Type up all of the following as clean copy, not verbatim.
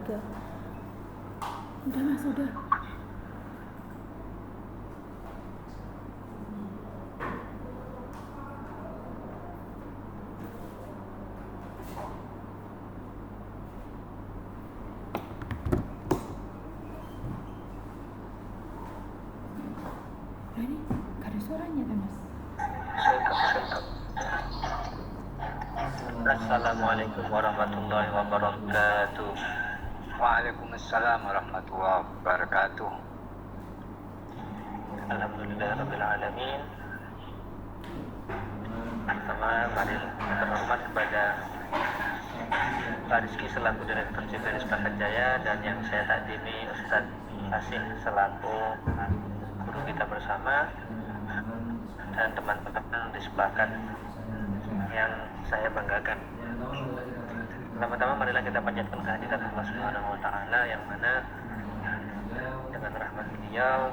Udah mas, udah. Ini gak ada suaranya kan mas? Assalamualaikum warahmatullahi wabarakatuh. Waalaikumsalam warahmatullahi wabarakatuh. Alhamdulillahirabbil alamin. Pertama, mari berhormat kepada Pak Rizky selaku Direktur CPNS Bakat Jaya dan yang saya takdimi Ustaz Asih selaku guru kita bersama dan teman-teman di sebelah kanan yang saya banggakan. Pertama-tama marilah kita panjatkan kehadiran Allah Subhanahu wa taala yang mana dengan rahmat beliau,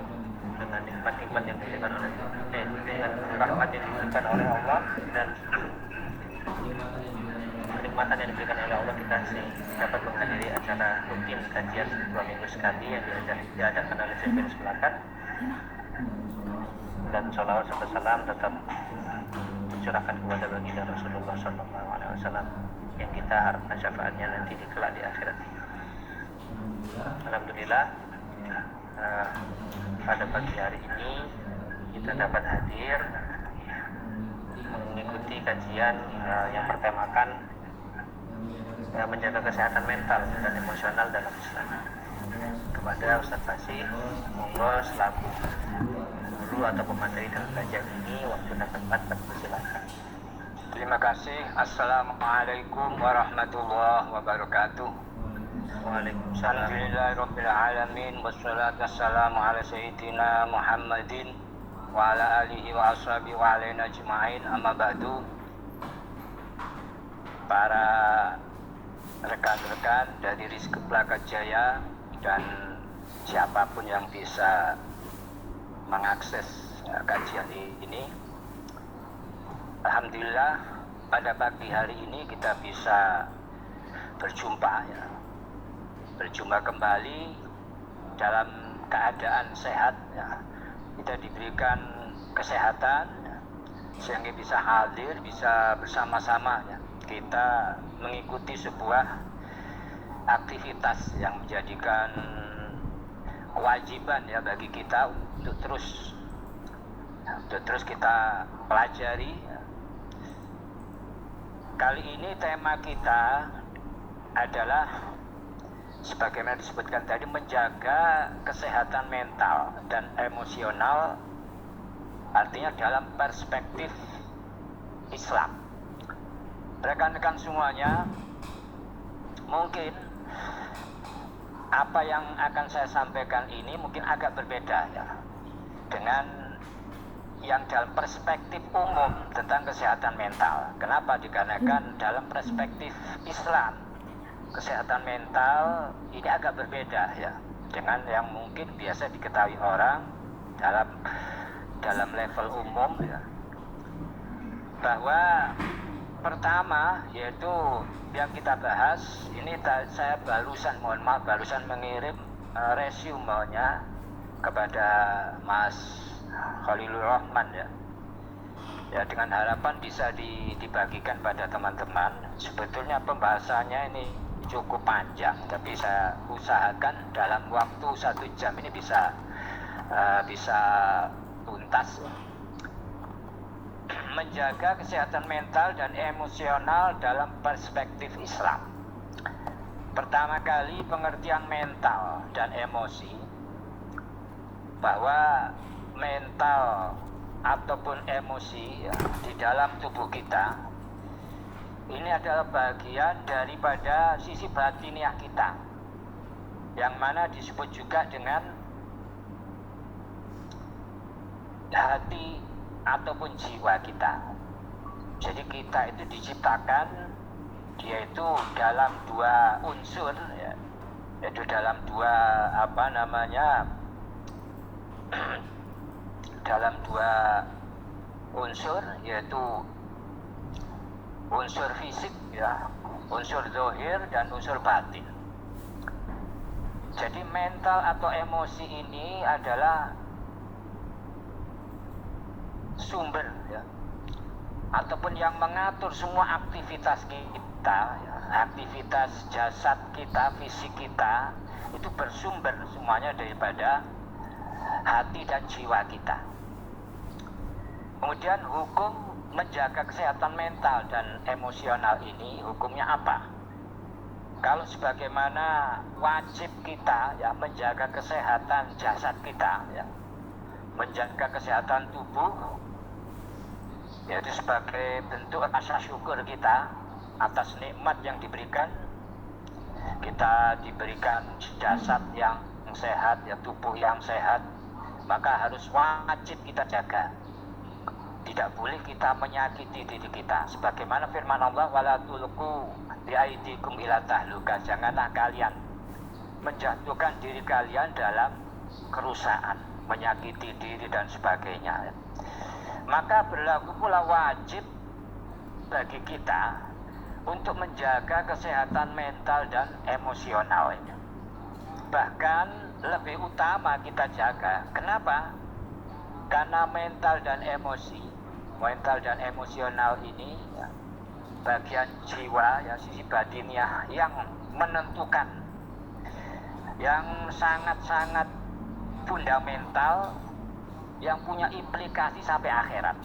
dengan nikmat-nikmat yang diberikan oleh dengan rahmat yang diberikan oleh Allah dan kenikmatan yang diberikan oleh Allah, kita dapat menghadiri acara rutin kajian 2 minggu sekali yang diadakan oleh CPNS Belakat. Dan sholawat serta salam tetap curahkan kepada baginda Rasulullah SAW yang kita harapkan syafaatnya nanti kelak di akhirat. Alhamdulillah, pada pagi hari ini kita dapat hadir mengikuti kajian yang bertemakan menjaga kesehatan mental dan emosional dalam Islam. Kepada Ustaz Fasih, monggo selaku guru atau pemateri dalam kajian ini, waktu dan tempat dipersilakan. Terima kasih. Assalamualaikum warahmatullahi wabarakatuh. Waalaikumsalam. Alhamdulillahirabbil alamin wassalatu wassalamu ala sayyidina Muhammadin wa ala alihi wa ashabihi wa alaina ajma'in. Amma ba'du. Para rekan-rekan dari Rizky Bakat Jaya dan siapapun yang bisa mengakses kajian ini, alhamdulillah pada pagi hari ini kita bisa berjumpa kembali dalam keadaan sehat ya. Kita diberikan kesehatan sehingga bisa hadir, bisa bersama-sama ya. Kita mengikuti sebuah aktivitas yang menjadikan kewajiban ya bagi kita untuk terus kita pelajari. Kali ini tema kita adalah sebagaimana disebutkan tadi, menjaga kesehatan mental dan emosional, artinya dalam perspektif Islam. Rekan-rekan semuanya, mungkin apa yang akan saya sampaikan ini mungkin agak berbeda ya dengan yang dalam perspektif umum tentang kesehatan mental. Kenapa? Dikarenakan dalam perspektif Islam, kesehatan mental ini agak berbeda ya dengan yang mungkin biasa diketahui orang dalam level umum ya. Bahwa pertama yaitu yang kita bahas ini, saya barusan mengirim resumenya kepada Mas Khalilur Rahman ya dengan harapan bisa dibagikan pada teman-teman. Sebetulnya pembahasannya ini cukup panjang, tapi saya usahakan dalam waktu 1 jam ini bisa tuntas. Menjaga kesehatan mental dan emosional dalam perspektif Islam. Pertama kali pengertian mental dan emosi, bahwa mental ataupun emosi ya, di dalam tubuh kita ini adalah bagian daripada sisi batiniah kita, yang mana disebut juga dengan hati ataupun jiwa kita. Jadi kita itu diciptakan, dia itu dalam 2 unsur ya, yaitu dalam 2 dalam 2 unsur, yaitu unsur fisik ya, unsur zahir dan unsur batin. Jadi mental atau emosi ini adalah sumber ya, ataupun yang mengatur semua aktivitas kita ya, aktivitas jasad kita, fisik kita itu bersumber semuanya daripada hati dan jiwa kita. Kemudian hukum menjaga kesehatan mental dan emosional ini hukumnya apa? Kalau sebagaimana wajib kita ya menjaga kesehatan jasad kita ya, menjaga kesehatan tubuh, yaitu sebagai bentuk rasa syukur kita atas nikmat yang diberikan. Kita diberikan jasad yang sehat ya, tubuh yang sehat, maka harus wajib kita jaga. Tidak boleh kita menyakiti diri kita. Sebagaimana firman Allah, wala tulqu biaidikum ila tahluka, janganlah kalian menjatuhkan diri kalian dalam kerusakan, menyakiti diri dan sebagainya. Maka berlaku pula wajib bagi kita untuk menjaga kesehatan mental dan emosional ini. Bahkan lebih utama kita jaga. Kenapa? Karena mental dan emosional ini ya, bagian jiwa ya, sisi batiniah yang menentukan, yang sangat-sangat fundamental, yang punya implikasi sampai akhirat.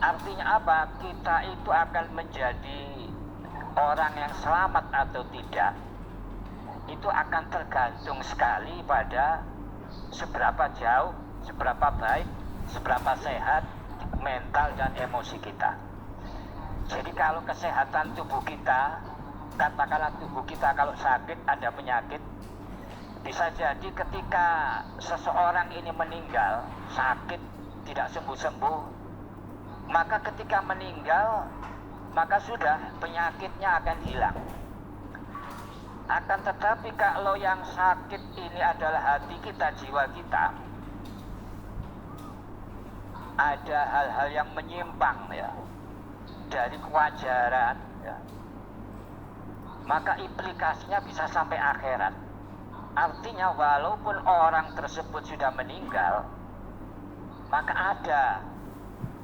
Artinya apa? Kita itu akan menjadi orang yang selamat atau tidak, itu akan tergantung sekali pada seberapa jauh, seberapa baik, seberapa sehat mental dan emosi kita. Jadi kalau kesehatan tubuh kita, katakanlah tubuh kita kalau sakit, ada penyakit, bisa jadi ketika seseorang ini meninggal, sakit, tidak sembuh-sembuh, maka ketika meninggal, maka sudah penyakitnya akan hilang. Akan tetapi kalau yang sakit ini adalah hati kita, jiwa kita, ada hal-hal yang menyimpang ya dari kewajaran ya, maka implikasinya bisa sampai akhirat. Artinya walaupun orang tersebut sudah meninggal, maka ada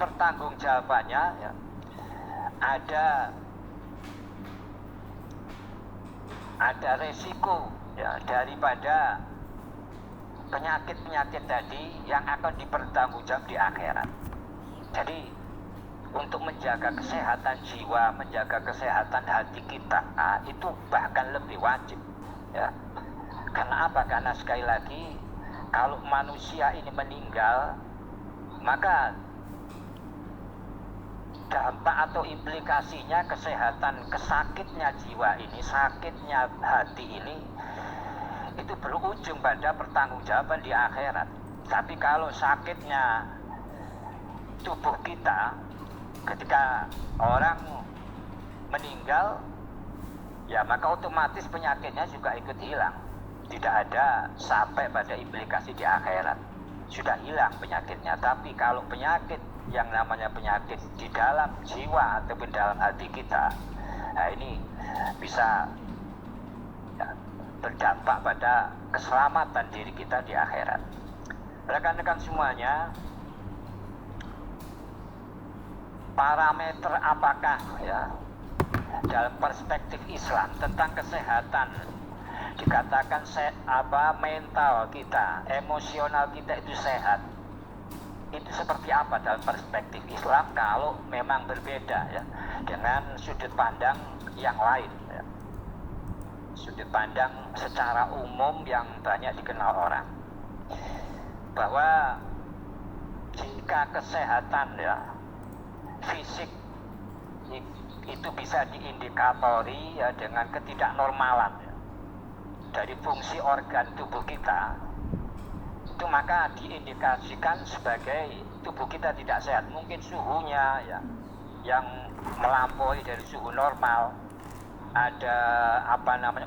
pertanggungjawabannya ya, ada resiko ya, daripada penyakit-penyakit tadi yang akan dipertanggungjawab di akhirat. Jadi untuk menjaga kesehatan jiwa, menjaga kesehatan hati kita, itu bahkan lebih wajib ya. Karena apa? Karena sekali lagi, kalau manusia ini meninggal, maka dampak atau implikasinya kesehatan, kesakitnya jiwa ini, sakitnya hati ini, itu berujung pada pertanggungjawaban di akhirat. Tapi kalau sakitnya tubuh kita, ketika orang meninggal, ya maka otomatis penyakitnya juga ikut hilang. Tidak ada sampai pada implikasi di akhirat, sudah hilang penyakitnya. Tapi kalau penyakit yang namanya penyakit di dalam jiwa ataupun dalam hati kita, nah ini bisa ya, berdampak pada keselamatan diri kita di akhirat. Rekan-rekan semuanya, parameter apakah ya dalam perspektif Islam tentang kesehatan dikatakan mental kita, emosional kita itu sehat, itu seperti apa dalam perspektif Islam kalau memang berbeda ya dengan sudut pandang yang lain ya. Sudut pandang secara umum yang banyak dikenal orang, bahwa jika kesehatan ya fisik itu bisa diindikatori ya dengan ketidaknormalan ya, dari fungsi organ tubuh kita, itu maka diindikasikan sebagai tubuh kita tidak sehat. Mungkin suhunya ya yang melampaui dari suhu normal, ada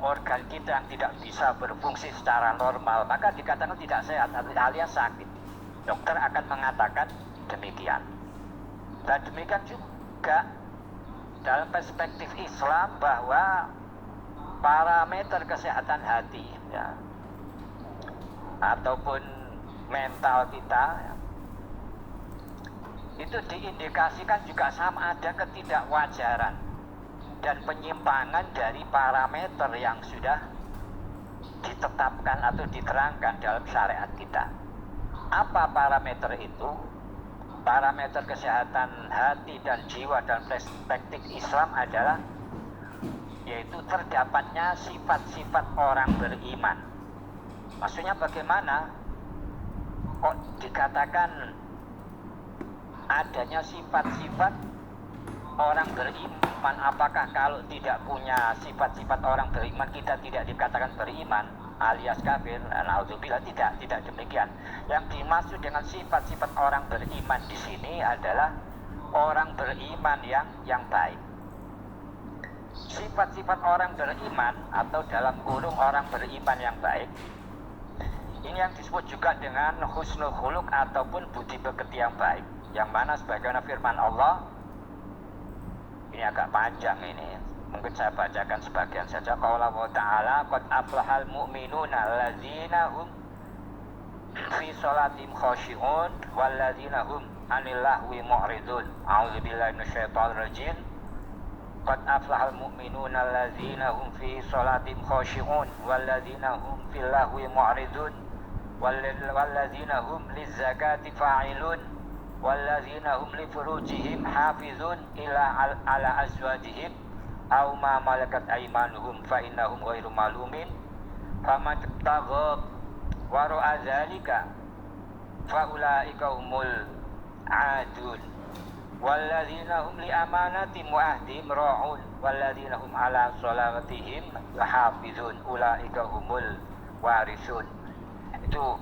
organ kita yang tidak bisa berfungsi secara normal, maka dikatakan tidak sehat alias sakit. Dokter akan mengatakan demikian. Dan demikian juga dalam perspektif Islam, bahwa parameter kesehatan hati ya, ataupun mental kita ya, itu diindikasikan juga sama ada ketidakwajaran dan penyimpangan dari parameter yang sudah ditetapkan atau diterangkan dalam syariat kita. Apa parameter itu? Parameter kesehatan hati dan jiwa dan perspektif Islam adalah yaitu terdapatnya sifat-sifat orang beriman. Maksudnya bagaimana? Kok dikatakan adanya sifat-sifat orang beriman? Apakah kalau tidak punya sifat-sifat orang beriman kita tidak dikatakan beriman alias kafir? Naudzubillah, tidak demikian. Yang dimaksud dengan sifat-sifat orang beriman di sini adalah orang beriman yang baik. Sifat-sifat orang beriman atau dalam kurung orang beriman yang baik ini yang disebut juga dengan husnul khuluq ataupun budi pekerti yang baik, yang mana sebagaimana firman Allah, ini agak panjang ini, mungkin saya bacakan sebagian saja. Qala wa ta'ala qad aflahal mu'minuna alladzina hum fi sholatim khashi'un walladzina hum 'anil lahwi mu'ridun. A'udzubillahi minasyaitonir rajim. Qad aflahal mu'minuna alladzina hum fi sholatim khashi'un walladzina hum fil lahwi mu'ridun walladzina hum lizzakati fa'ilun walladzina hum li furujihim hafizun illa ala azwajihim aw ma malakat aymanuhum fa innahum ghairu malumin faman tabtagha wara'a dzalika fa ulaika humul adun walladzina hum li amanatihim wa ahdihim ra'un walladzina hum ala sholawatihim hafizun ulaika humul warisun. Itu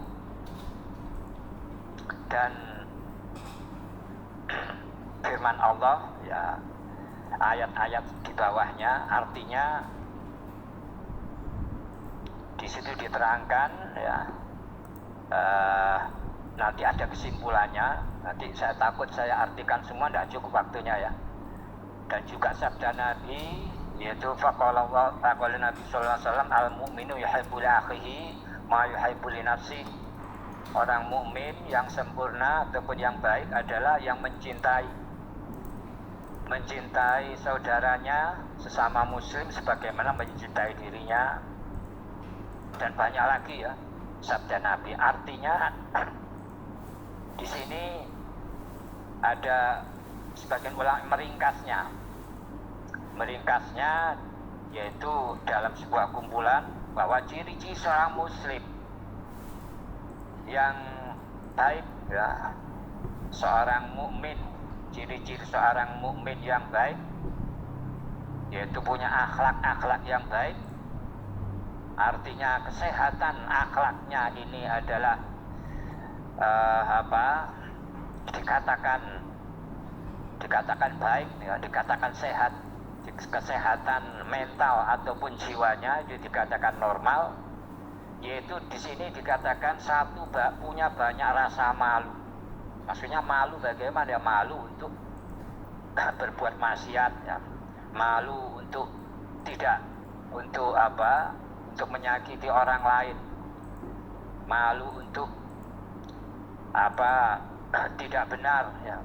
dan firman Allah ya, ayat-ayat di bawahnya artinya di situ diterangkan ya, nanti ada kesimpulannya, nanti saya takut saya artikan semua, tidak cukup waktunya ya. Dan juga sabda Nabi yaitu faqala Nabi sallallahu alaihi wasallam al-mu'minu yuhibbu li akhihi ma yuhibbu li nafsihi. Orang mukmin yang sempurna ataupun yang baik adalah yang mencintai saudaranya sesama muslim sebagaimana mencintai dirinya, dan banyak lagi ya sabda Nabi. Artinya di sini ada sebagian ulama meringkasnya yaitu dalam sebuah kumpulan bahwa ciri-ciri seorang muslim yang baik ya, seorang mukmin, ciri-ciri seorang mukmin yang baik yaitu punya akhlak yang baik. Artinya kesehatan akhlaknya ini adalah dikatakan baik ya, dikatakan sehat. Kesehatan mental ataupun jiwanya itu dikatakan normal, yaitu di sini dikatakan satu punya banyak rasa malu. Maksudnya malu bagaimana ya? Malu untuk berbuat maksiat ya, malu untuk untuk menyakiti orang lain, malu untuk tidak benar ya.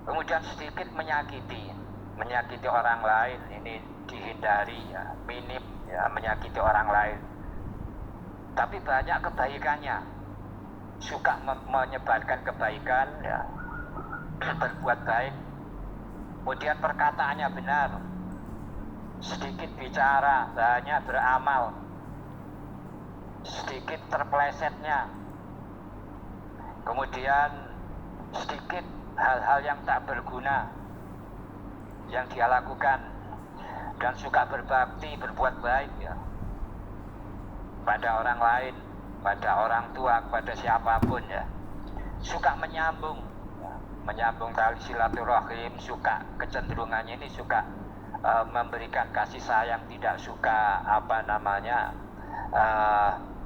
Kemudian sedikit menyakiti orang lain ini dihindari ya, minim ya menyakiti orang lain. Tapi banyak kebaikannya, suka menyebarkan kebaikan ya, berbuat baik. Kemudian perkataannya benar, sedikit bicara, banyak beramal, sedikit terpelesetnya. Kemudian sedikit hal-hal yang tak berguna yang dia lakukan, dan suka berbakti, berbuat baik ya, pada orang lain, pada orang tua, pada siapapun ya. Suka menyambung tali silaturahim, suka kecenderungannya ini suka memberikan kasih sayang, tidak suka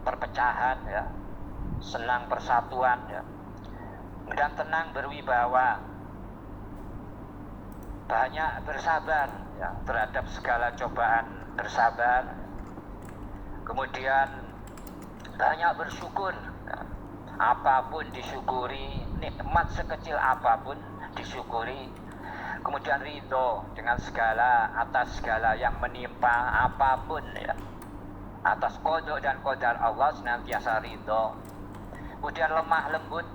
perpecahan ya, senang persatuan ya, dan tenang berwibawa, banyak bersabar ya, terhadap segala cobaan bersabar, kemudian banyak bersyukur, apapun disyukuri, nikmat sekecil apapun disyukuri, kemudian ridho dengan segala atas segala yang menimpa apapun ya, atas qada dan qadar Allah senantiasa ridho, kemudian lemah lembut,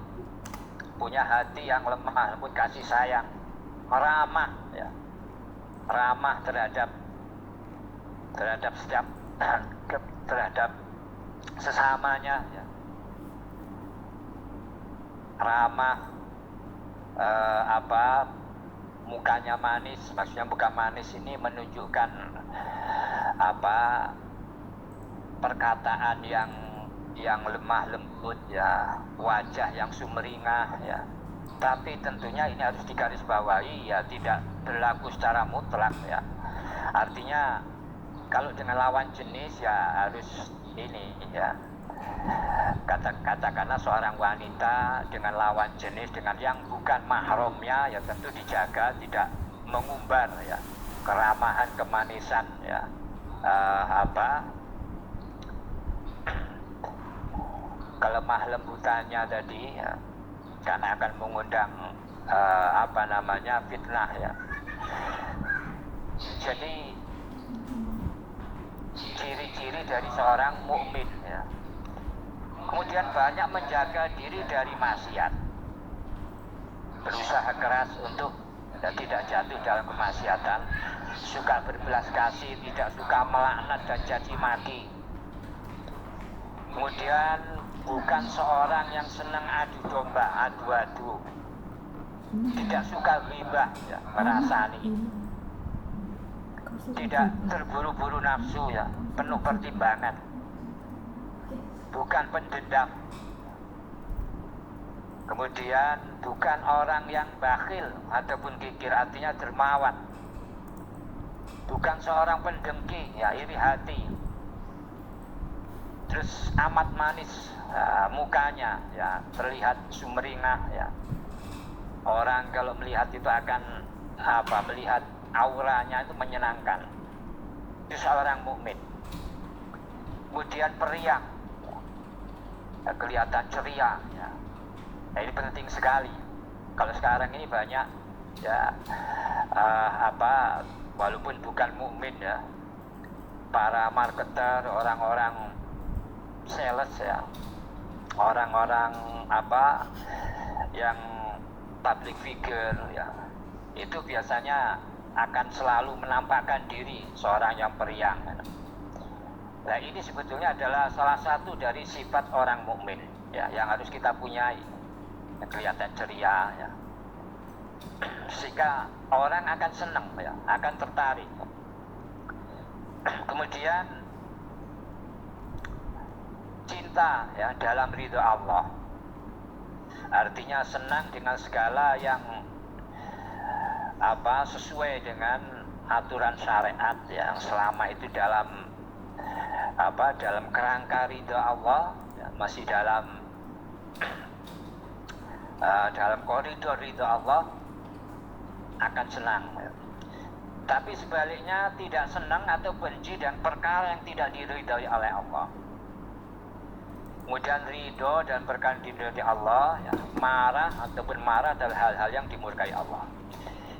punya hati yang lemah lembut, kasih sayang, ramah ya, ramah terhadap setiap terhadap sesamanya ya. Ramah, mukanya manis, maksudnya muka manis ini menunjukkan perkataan yang lemah lembut ya, wajah yang sumringah ya. Tapi tentunya ini harus digarisbawahi ya, tidak berlaku secara mutlak ya. Artinya kalau dengan lawan jenis ya harus ini ya, katakanlah seorang wanita dengan lawan jenis, dengan yang bukan mahramnya ya tentu dijaga, tidak mengumbar ya keramahan, kemanisan ya, kelemah lembutannya tadi ya, karena akan mengundang fitnah ya. Jadi ciri-ciri dari seorang mukmin ya. Kemudian banyak menjaga diri dari maksiat, berusaha keras untuk tidak jatuh dalam kemaksiatan, suka berbelas kasih, tidak suka melaknat dan caci maki. Kemudian bukan seorang yang senang adu domba, adu-adu, tidak suka ghibah ya, merasani, tidak terburu-buru nafsu ya, penuh pertimbangan, bukan pendendam. Kemudian bukan orang yang bakhil ataupun kikir, artinya dermawan. Bukan seorang pendengki ya, iri hati. Terus amat manis mukanya ya, terlihat sumringah ya. Orang kalau melihat itu akan melihat auranya itu menyenangkan. Itu seorang mukmin. Kemudian periang, ya, kelihatan ceria ya. Nah, ini penting sekali. Kalau sekarang ini banyak ya walaupun bukan mukmin ya, para marketer, orang-orang sales ya, orang-orang yang public figure ya, itu biasanya akan selalu menampakkan diri seorang yang periang. Nah, ini sebetulnya adalah salah satu dari sifat orang mukmin ya, yang harus kita punyai, yang kelihatan ceria ya, sehingga orang akan senang ya, akan tertarik. Kemudian cinta ya dalam ridho Allah, artinya senang dengan segala yang sesuai dengan aturan syariat yang selama itu dalam kerangka ridho Allah ya, masih dalam koridor ridho Allah, akan senang ya. Tapi sebaliknya tidak senang atau benci dan perkara yang tidak diridhoi oleh Allah. Kemudian ridho dan perkara yang diridhoi Allah ya, marah ataupun marah adalah hal-hal yang dimurkai Allah.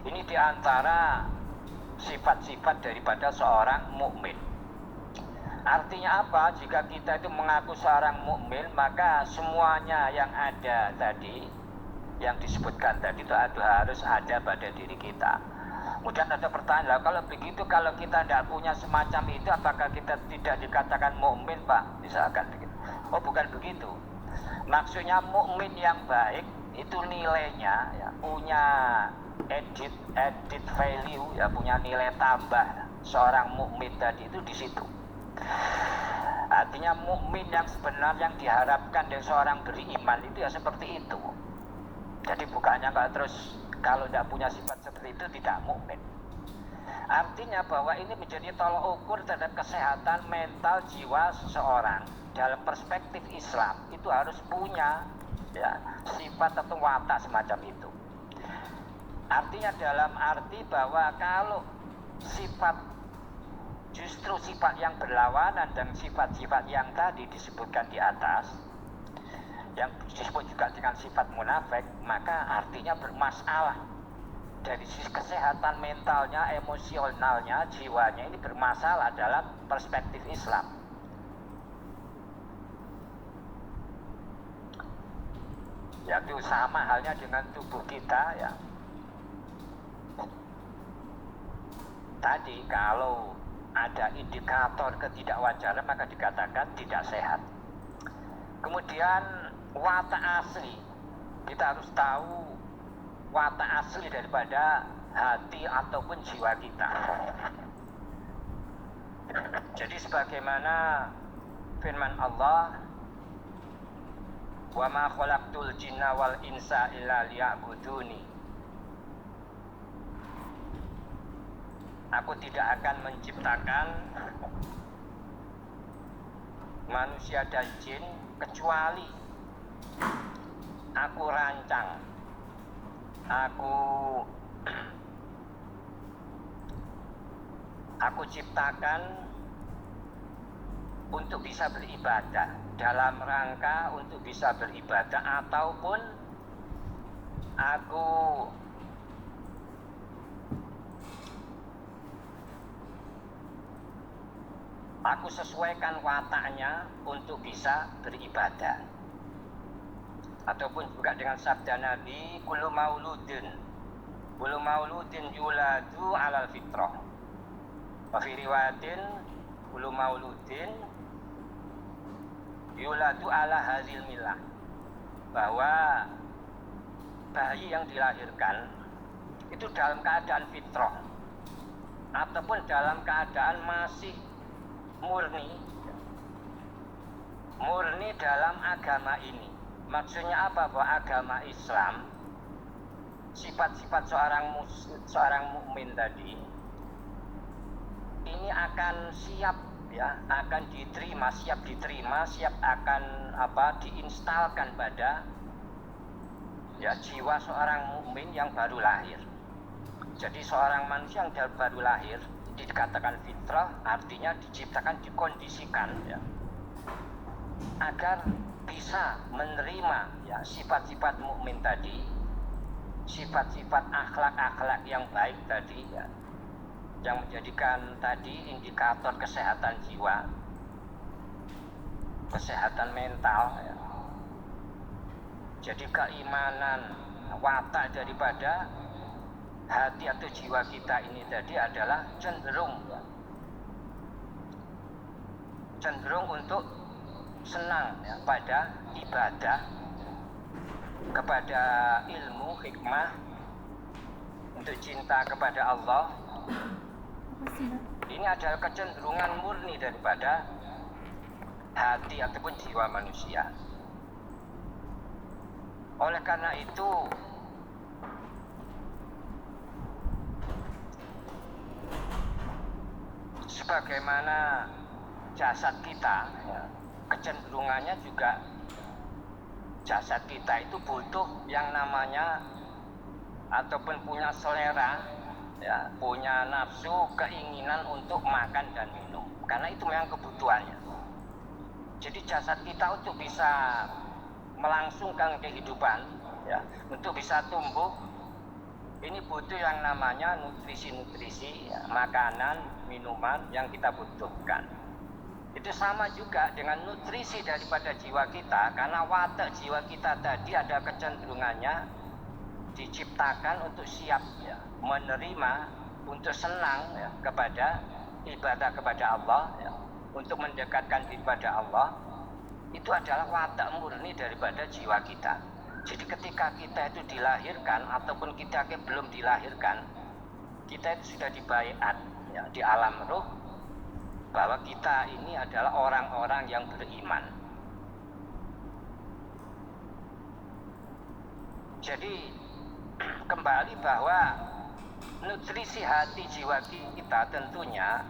Ini diantara sifat-sifat daripada seorang mukmin. Artinya apa? Jika kita itu mengaku seorang mukmin, maka semuanya yang ada tadi, yang disebutkan tadi itu harus ada pada diri kita. Kemudian ada pertanyaan, kalau begitu, kalau kita tidak punya semacam itu, apakah kita tidak dikatakan mukmin, Pak? Misalkan begitu. Oh, bukan begitu. Maksudnya mukmin yang baik itu nilainya ya, punya added value ya, punya nilai tambah. Seorang mukmin tadi itu di situ. Artinya mukmin yang sebenarnya yang diharapkan dari seorang beriman itu ya seperti itu. Jadi bukannya kalau tidak punya sifat seperti itu tidak mukmin. Artinya bahwa ini menjadi tolak ukur terhadap kesehatan mental jiwa seseorang. Dalam perspektif Islam itu harus punya ya, sifat atau watak semacam itu. Artinya dalam arti bahwa kalau sifat justru sifat yang berlawanan dan sifat-sifat yang tadi disebutkan di atas, yang disebut juga dengan sifat munafik, maka artinya bermasalah dari sisi kesehatan mentalnya, emosionalnya, jiwanya ini bermasalah dalam perspektif Islam. Yaitu sama halnya dengan tubuh kita ya. Tadi kalau ada indikator ketidakwajaran maka dikatakan tidak sehat. Kemudian watak asli, kita harus tahu watak asli daripada hati ataupun jiwa kita. Jadi sebagaimana firman Allah, wa ma khalaqtul jinna wal insa illa liya'buduni. Aku tidak akan menciptakan manusia dan jin kecuali aku rancang, aku ciptakan untuk bisa beribadah, dalam rangka untuk bisa beribadah, ataupun aku sesuaikan wataknya untuk bisa beribadah. Ataupun juga dengan sabda Nabi, kullu mauludin yuladu alal fitrah. Wa fi riwayatin kullu mauludin yuladu ala hazil millah. Bahwa bayi yang dilahirkan itu dalam keadaan fitrah ataupun dalam keadaan masih murni dalam agama ini. Maksudnya apa? Bahwa agama Islam, sifat-sifat seorang mukmin tadi ini akan siap ya, akan diterima, siap akan diinstalkan pada ya jiwa seorang mukmin yang baru lahir. Jadi seorang manusia yang baru lahir dikatakan fitrah, artinya diciptakan, dikondisikan ya, agar bisa menerima ya sifat-sifat mukmin tadi, sifat-sifat akhlak-akhlak yang baik tadi ya, yang menjadikan tadi indikator kesehatan jiwa, kesehatan mental ya. Jadi keimanan watak daripada hati atau jiwa kita ini tadi adalah cenderung untuk senang ya, pada ibadah, kepada ilmu, hikmah, untuk cinta kepada Allah. Ini adalah kecenderungan murni daripada hati ataupun jiwa manusia. Oleh karena itu sebagaimana jasad kita ya, kecenderungannya juga jasad kita itu butuh yang namanya ataupun punya selera ya, punya nafsu, keinginan untuk makan dan minum, karena itu memang kebutuhannya. Jadi jasad kita untuk bisa melangsungkan kehidupan ya, untuk bisa tumbuh, ini butuh yang namanya nutrisi ya, makanan, minuman yang kita butuhkan. Itu sama juga dengan nutrisi daripada jiwa kita, karena watak jiwa kita tadi ada kecenderungannya diciptakan untuk siap ya, menerima, untuk senang ya, kepada ibadah kepada Allah ya, untuk mendekatkan diri kepada Allah. Itu adalah watak murni daripada jiwa kita. Jadi ketika kita itu dilahirkan ataupun kita belum dilahirkan, kita itu sudah dibaiat ya, di alam ruh, bahwa kita ini adalah orang-orang yang beriman. Jadi kembali bahwa nutrisi hati jiwa kita tentunya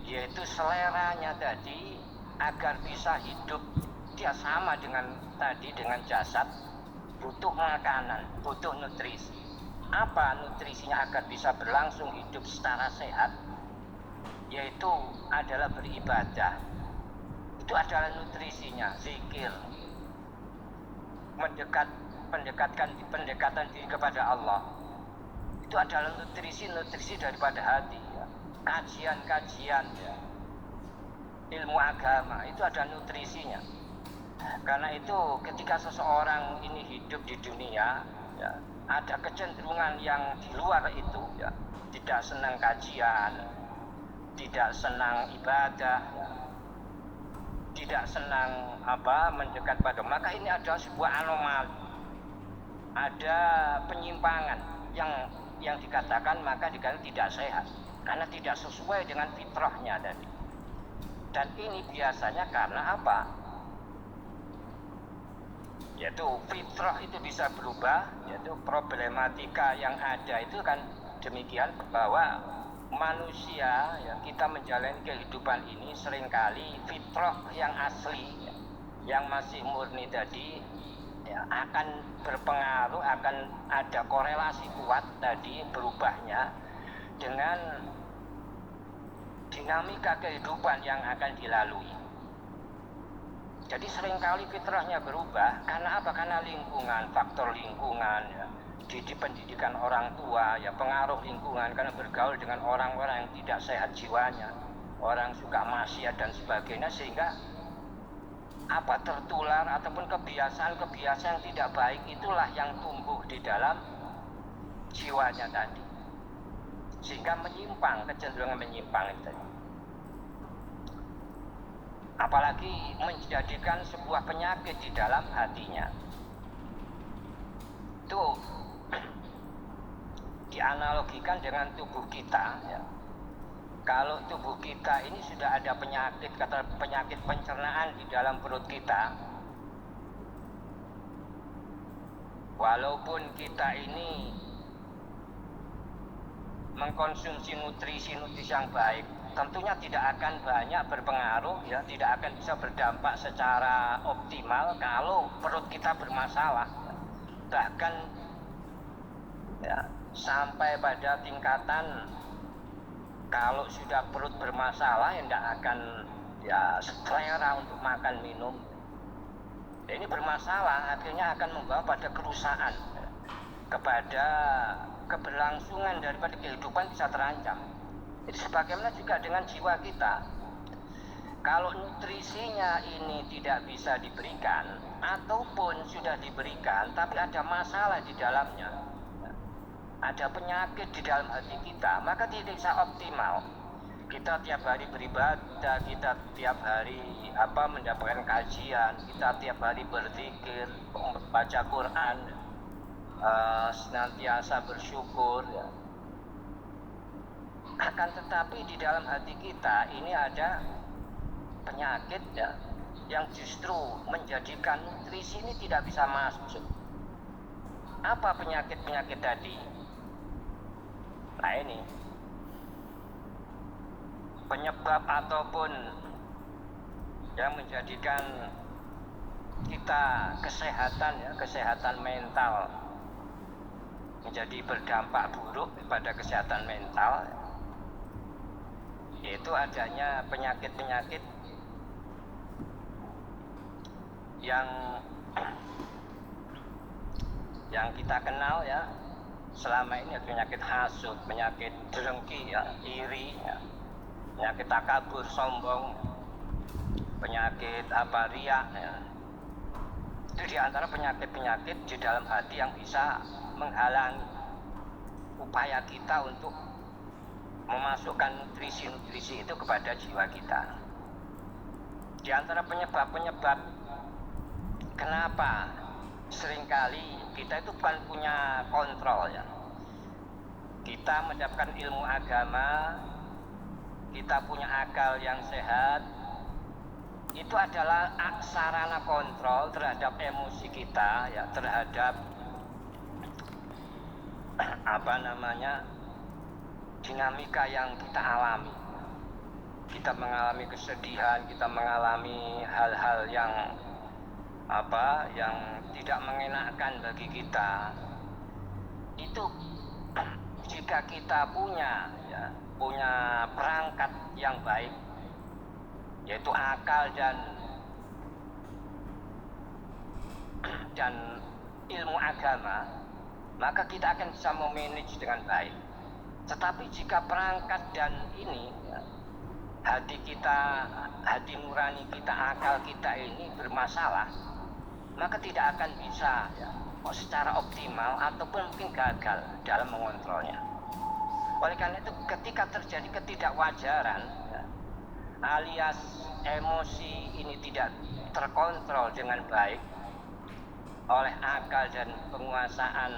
yaitu seleranya tadi, agar bisa hidup dia sama dengan tadi, dengan jasad, butuh makanan, butuh nutrisi. Apa nutrisinya agar bisa berlangsung hidup secara sehat? yaitu adalah beribadah. Itu adalah nutrisinya, zikir, pendekatan diri kepada Allah. Itu adalah nutrisi daripada hati, ya. Kajian ya. Ilmu agama itu ada nutrisinya. Karena itu ketika seseorang ini hidup di dunia, ya, ada kecenderungan yang di luar itu, ya, tidak senang kajian, tidak senang ibadah, ya, tidak senang mendekat pada, maka ini adalah sebuah anomali, ada penyimpangan yang dikatakan tidak sehat, karena tidak sesuai dengan fitrahnya tadi. Dan ini biasanya karena apa? Yaitu fitrah itu bisa berubah, yaitu problematika yang ada itu kan demikian, bahwa manusia, ya, kita menjalani kehidupan ini seringkali fitrah yang asli, ya, yang masih murni tadi, ya, akan berpengaruh, akan ada korelasi kuat tadi berubahnya dengan dinamika kehidupan yang akan dilalui. Jadi seringkali fitrahnya berubah karena apa? Karena lingkungan, faktor lingkungan, ya, pendidikan orang tua, ya, pengaruh lingkungan, karena bergaul dengan orang-orang yang tidak sehat jiwanya, orang suka maksiat dan sebagainya, sehingga tertular ataupun kebiasaan yang tidak baik itulah yang tumbuh di dalam jiwanya tadi, sehingga kecenderungan menyimpang itu. Apalagi menjadikan sebuah penyakit di dalam hatinya. Itu dianalogikan dengan tubuh kita, ya. Kalau tubuh kita ini sudah ada penyakit pencernaan di dalam perut kita, walaupun kita ini mengkonsumsi nutrisi yang baik, tentunya tidak akan banyak berpengaruh, ya, tidak akan bisa berdampak secara optimal kalau perut kita bermasalah. Bahkan, ya, sampai pada tingkatan kalau sudah perut bermasalah, ya, tidak akan, ya, selera untuk makan minum. Ini bermasalah, akhirnya akan membawa pada kerusakan, kepada keberlangsungan daripada kehidupan bisa terancam. Jadi sebagaimana juga dengan jiwa kita, kalau nutrisinya ini tidak bisa diberikan, ataupun sudah diberikan tapi ada masalah di dalamnya, ada penyakit di dalam hati kita, maka tidak bisa optimal. Kita tiap hari beribadah, kita tiap hari mendapatkan kajian, kita tiap hari berzikir, membaca Quran, senantiasa bersyukur, ya. Akan tetapi di dalam hati kita ini ada penyakit, ya, yang justru menjadikan nutrisi ini tidak bisa masuk. Apa penyakit-penyakit tadi? Nah, ini penyebab ataupun yang menjadikan kita kesehatan mental menjadi berdampak buruk pada kesehatan mental, yaitu adanya penyakit-penyakit yang kita kenal, ya, selama ini, penyakit hasud, penyakit dengki, ya, iri, ya, penyakit takabur, sombong, penyakit riya, ya. Itu diantara penyakit-penyakit di dalam hati yang bisa menghalangi upaya kita untuk memasukkan nutrisi-nutrisi itu kepada jiwa kita. Di antara penyebab-penyebab kenapa seringkali kita itu bukan punya kontrol, ya. Kita mendapatkan ilmu agama, kita punya akal yang sehat, itu adalah sarana kontrol terhadap emosi kita, ya, terhadap dinamika yang kita alami. Kita mengalami kesedihan, kita mengalami hal-hal yang tidak mengenakan bagi kita. Itu jika kita punya perangkat yang baik, yaitu akal dan ilmu agama, maka kita akan bisa memanage dengan baik. Tetapi jika perangkat dan ini hati kita, hati nurani kita, akal kita ini bermasalah, maka tidak akan bisa secara optimal ataupun mungkin gagal dalam mengontrolnya. Oleh karena itu, ketika terjadi ketidakwajaran alias emosi ini tidak terkontrol dengan baik oleh akal dan penguasaan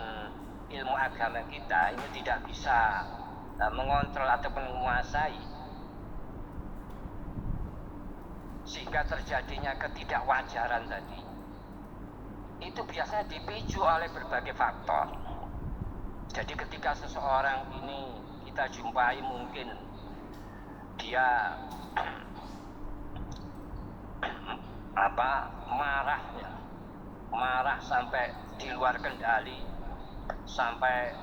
ilmu agama kita, ini tidak bisa mengontrol ataupun menguasai, sehingga terjadinya ketidakwajaran tadi, itu biasanya dipicu oleh berbagai faktor. Jadi ketika seseorang ini kita jumpai, mungkin dia marah sampai di luar kendali, sampai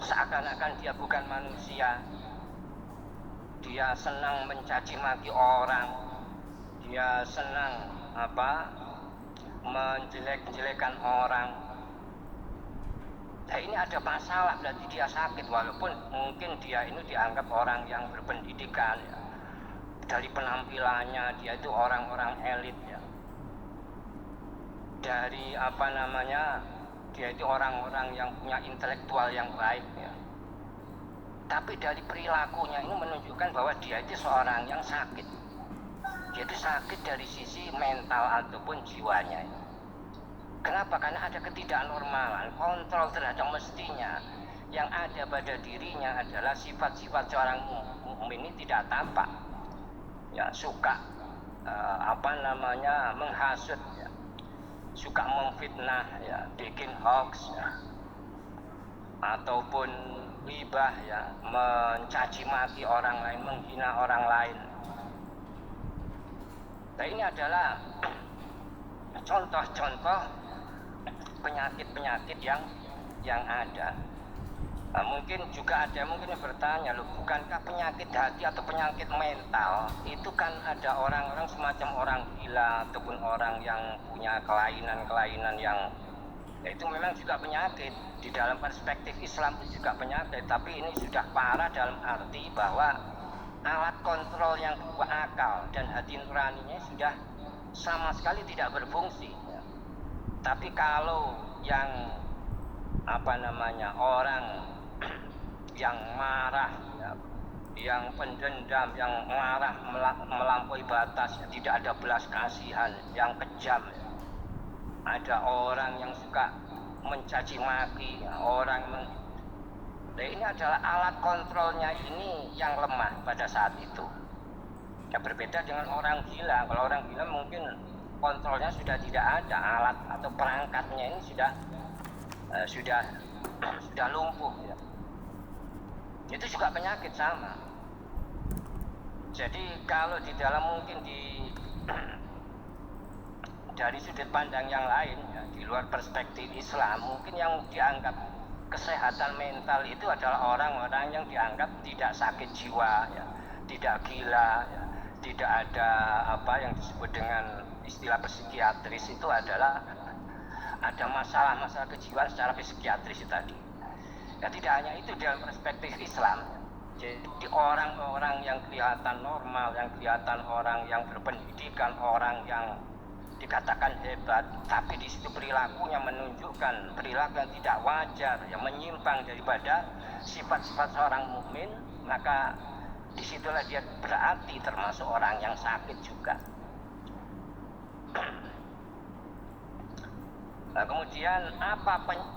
seakan-akan dia bukan manusia. Dia senang mencaci maki orang, dia senang menjelek-jelekan orang. Nah, ini ada masalah, berarti dia sakit, walaupun mungkin dia ini dianggap orang yang berpendidikan ya. Dari penampilannya dia itu orang-orang elit ya. Dari dia itu orang-orang yang punya intelektual yang baik ya. Tapi dari perilakunya ini menunjukkan bahwa dia itu seorang yang sakit. Dia itu sakit dari sisi mental ataupun jiwanya. Kenapa? Karena ada ketidaknormalan, kontrol terhadap mestinya. Yang ada pada dirinya adalah sifat-sifat seorang mukmin ini tidak tampak. Ya, suka menghasut ya. Suka memfitnah ya, bikin hoax ya. Ataupun ghibah ya, mencaci maki orang lain, menghina orang lain. Nah, ini adalah contoh-contoh penyakit-penyakit yang ada. Nah, mungkin juga ada yang mungkin bertanya, loh, bukankah penyakit hati atau penyakit mental itu kan ada orang-orang semacam orang gila ataupun orang yang punya kelainan-kelainan yang itu memang juga penyakit. Di dalam perspektif Islam itu juga penyakit, tapi ini sudah parah dalam arti bahwa alat kontrol yang berupa akal dan hati nuraninya sudah sama sekali tidak berfungsi. Tapi kalau yang orang yang marah ya, yang pendendam, yang marah melampaui batas, tidak ada belas kasihan, yang kejam ya. Ada orang yang suka mencaci maki nah, ini adalah alat kontrolnya ini yang lemah pada saat itu ya, berbeda dengan orang gila. Kalau orang gila mungkin kontrolnya sudah tidak ada, alat atau perangkatnya ini sudah lumpuh ya. Itu juga penyakit sama. Jadi kalau di dalam mungkin dari sudut pandang yang lain ya, di luar perspektif Islam, mungkin yang dianggap kesehatan mental itu adalah orang-orang yang dianggap tidak sakit jiwa ya, tidak gila ya, tidak ada yang disebut dengan istilah psikiatris, itu adalah ada masalah-masalah kejiwaan secara psikiatris tadi. Ya, tidak hanya itu dalam perspektif Islam. Jadi orang-orang yang kelihatan normal, yang kelihatan orang yang berpendidikan, orang yang dikatakan hebat, tapi di situ perilakunya menunjukkan perilaku yang tidak wajar, yang menyimpang daripada sifat-sifat seorang mukmin, maka disitulah dia berarti termasuk orang yang sakit juga. Nah, kemudian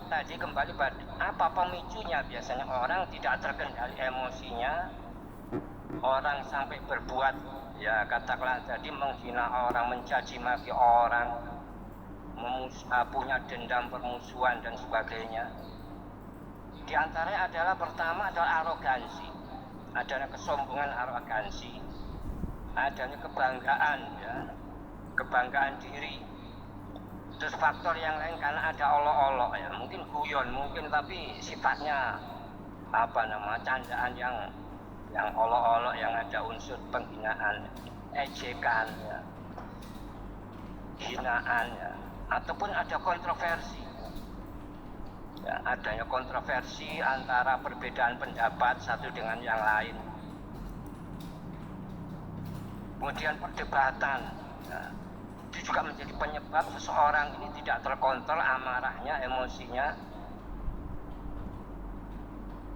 tadi kembali pada apa pemicunya? Biasanya orang tidak terkendali emosinya, orang sampai berbuat ya katakanlah tadi menghina orang, mencaci maki orang, punya dendam, permusuhan dan sebagainya. Di antaranya adalah pertama adalah arogansi, adanya kesombongan, arogansi, adanya kebanggaan ya, kebanggaan diri. Terus faktor yang lain karena ada olok-olok ya, mungkin guyon, mungkin tapi sifatnya candaan yang olok-olok, yang ada unsur penghinaan, ejekan ya, hinaan ya, ataupun ada kontroversi. Ya, adanya kontroversi antara perbedaan pendapat satu dengan yang lain. Kemudian perdebatan ya, itu juga menjadi penyebab seseorang ini tidak terkontrol amarahnya, emosinya.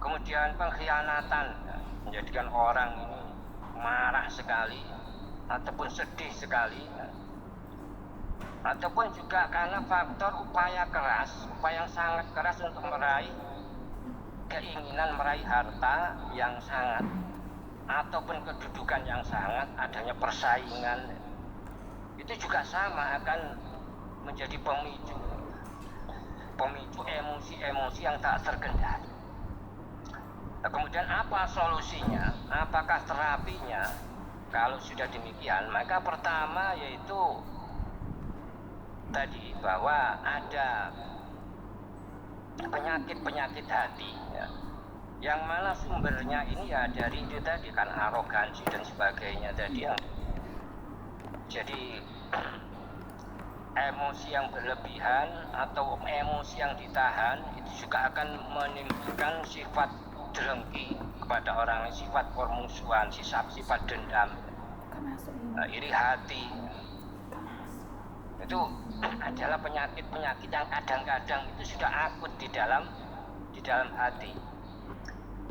Kemudian pengkhianatan ya, menjadikan orang ini marah sekali ataupun sedih sekali ya. Ataupun juga karena faktor upaya yang sangat keras untuk meraih keinginan, meraih harta yang sangat, ataupun kedudukan yang sangat, adanya persaingan, itu juga sama akan menjadi pemicu emosi-emosi yang tak terkendali. Nah, kemudian apa solusinya? Apakah terapinya? Kalau sudah demikian, maka pertama yaitu tadi bahwa ada penyakit hati ya, yang mana sumbernya ini ya dari itu tadi kan, arogansi dan sebagainya tadi yang jadi emosi yang berlebihan atau emosi yang ditahan itu juga akan menimbulkan sifat dengki kepada orang lain, sifat permusuhan, sifat dendam, iri hati. Itu adalah penyakit-penyakit yang kadang-kadang itu sudah akut di dalam hati.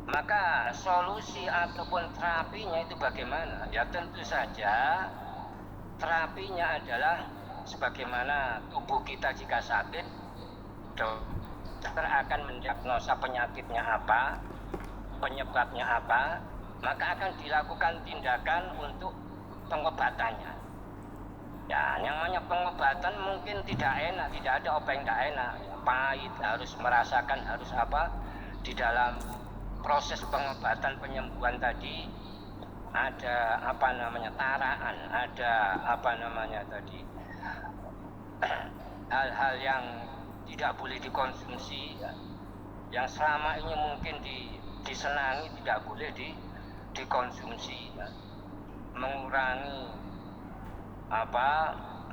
Maka solusi ataupun terapinya itu bagaimana? Ya tentu saja terapinya adalah sebagaimana tubuh kita jika sakit, dokter akan mendiagnosa penyakitnya apa, penyebabnya apa, maka akan dilakukan tindakan untuk pengobatannya. Ya, yang namanya pengobatan mungkin tidak enak, tidak ada obat yang tidak enak, pahit, harus merasakan, harus apa, di dalam proses pengobatan penyembuhan tadi ada taraan, ada hal-hal yang tidak boleh dikonsumsi ya, yang selama ini mungkin disenangi tidak boleh dikonsumsi ya. Mengurangi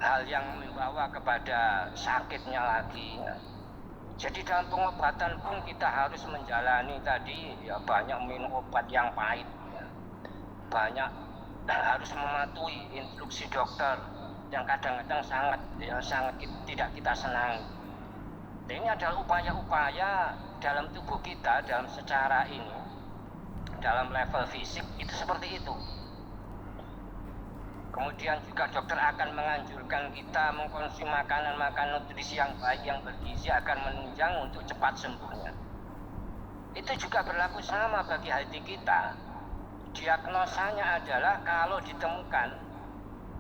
hal yang membawa kepada sakitnya lagi ya. Jadi dalam pengobatan pun kita harus menjalani tadi ya, banyak minum obat yang pahit ya. Banyak harus mematuhi instruksi dokter yang kadang-kadang sangat tidak kita senangi. Dan ini adalah upaya-upaya dalam tubuh kita, dalam secara ini, dalam level fisik itu seperti itu. Kemudian juga dokter akan menganjurkan kita mengkonsumsi makanan nutrisi yang baik, yang bergizi, akan menunjang untuk cepat sembuhnya. Itu juga berlaku sama bagi hati kita. Diagnosanya adalah kalau ditemukan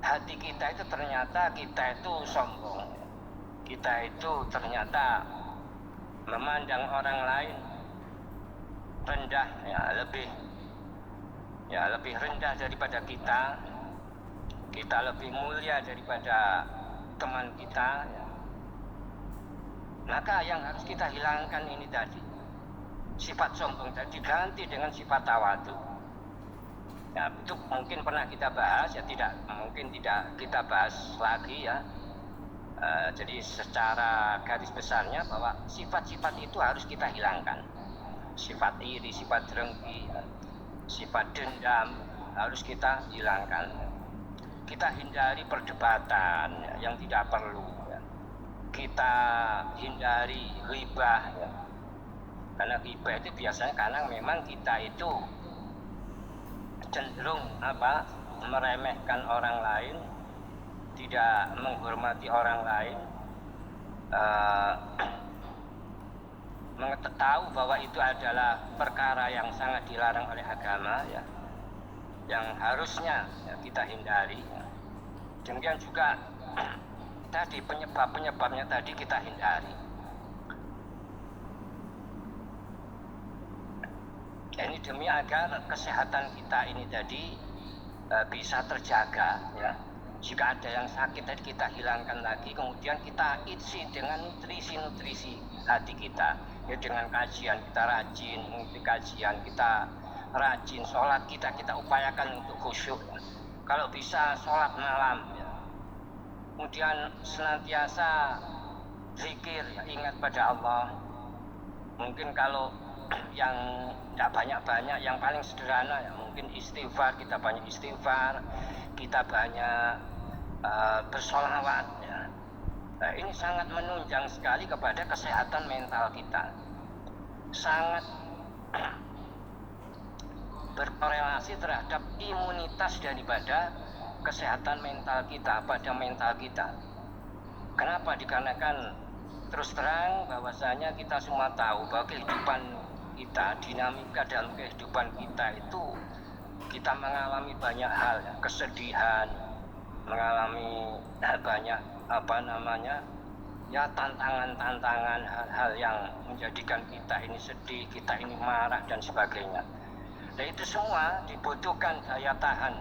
hati kita itu ternyata kita itu sombong, kita itu ternyata memandang orang lain rendah ya, lebih rendah daripada kita lebih mulia daripada teman kita ya. Maka yang harus kita hilangkan ini tadi, sifat sombong tadi diganti dengan sifat tawadhu. Ya, itu mungkin pernah kita bahas ya, mungkin tidak kita bahas lagi ya. Jadi secara garis besarnya bahwa sifat-sifat itu harus kita hilangkan. Sifat iri, sifat dengki, sifat dendam harus kita hilangkan. Kita hindari perdebatan ya, yang tidak perlu ya. Kita hindari ghibah ya. Karena ghibah itu biasanya karena memang kita itu cenderung meremehkan orang lain, tidak menghormati orang lain, tahu bahwa itu adalah perkara yang sangat dilarang oleh agama ya, yang harusnya ya, kita hindari ya. Demikian juga tadi penyebabnya tadi kita hindari. Ini demi agar kesehatan kita ini tadi bisa terjaga ya. Jika ada yang sakit tadi kita hilangkan lagi, kemudian kita isi dengan nutrisi hati kita. Ya dengan kajian kita rajin, mengikuti kajian kita rajin, sholat kita upayakan untuk khusyuk. Kalau bisa sholat malam, ya. Kemudian senantiasa zikir, ya, ingat pada Allah. Mungkin kalau yang tidak banyak-banyak, yang paling sederhana ya mungkin istighfar, kita banyak istighfar, kita banyak bersolawat, ya. Nah, ini sangat menunjang sekali kepada kesehatan mental kita, sangat berkorelasi terhadap imunitas daripada kesehatan mental kita, pada mental kita. Kenapa? Dikarenakan terus terang bahwasanya kita semua tahu bahwa kehidupan kita, dinamika dalam kehidupan kita itu kita mengalami banyak hal, ya, kesedihan, mengalami banyak tantangan-tantangan, hal-hal yang menjadikan kita ini sedih, kita ini marah dan sebagainya. Nah, itu semua dibutuhkan daya tahan,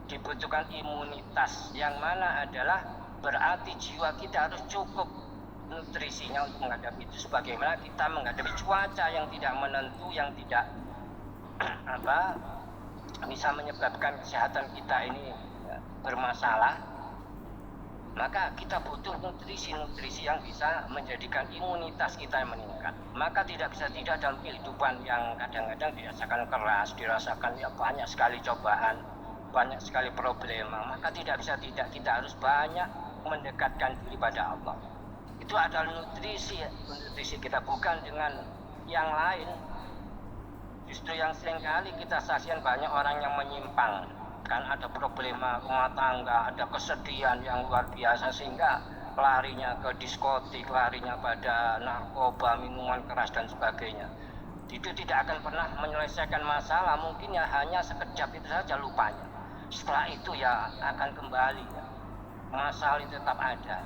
dibutuhkan imunitas, yang mana adalah berarti jiwa kita harus cukup nutrisinya untuk menghadapi itu. Sebagaimana kita menghadapi cuaca yang tidak menentu, yang tidak bisa menyebabkan kesehatan kita ini bermasalah, maka kita butuh nutrisi yang bisa menjadikan imunitas kita yang meningkat. Maka tidak bisa tidak dalam kehidupan yang kadang-kadang dirasakan keras, dirasakan ya banyak sekali cobaan, banyak sekali problema, maka tidak bisa tidak kita harus banyak mendekatkan diri pada Allah. Itu adalah nutrisi kita, bukan dengan yang lain. Justru yang seringkali kita saksikan banyak orang yang menyimpang, kan ada problema rumah tangga, ada kesedihan yang luar biasa sehingga larinya ke diskotik, larinya pada narkoba, minuman keras dan sebagainya. Itu tidak akan pernah menyelesaikan masalah, mungkin ya hanya sekejap itu saja lupanya. Setelah itu ya akan kembali, ya. Masalah itu tetap ada.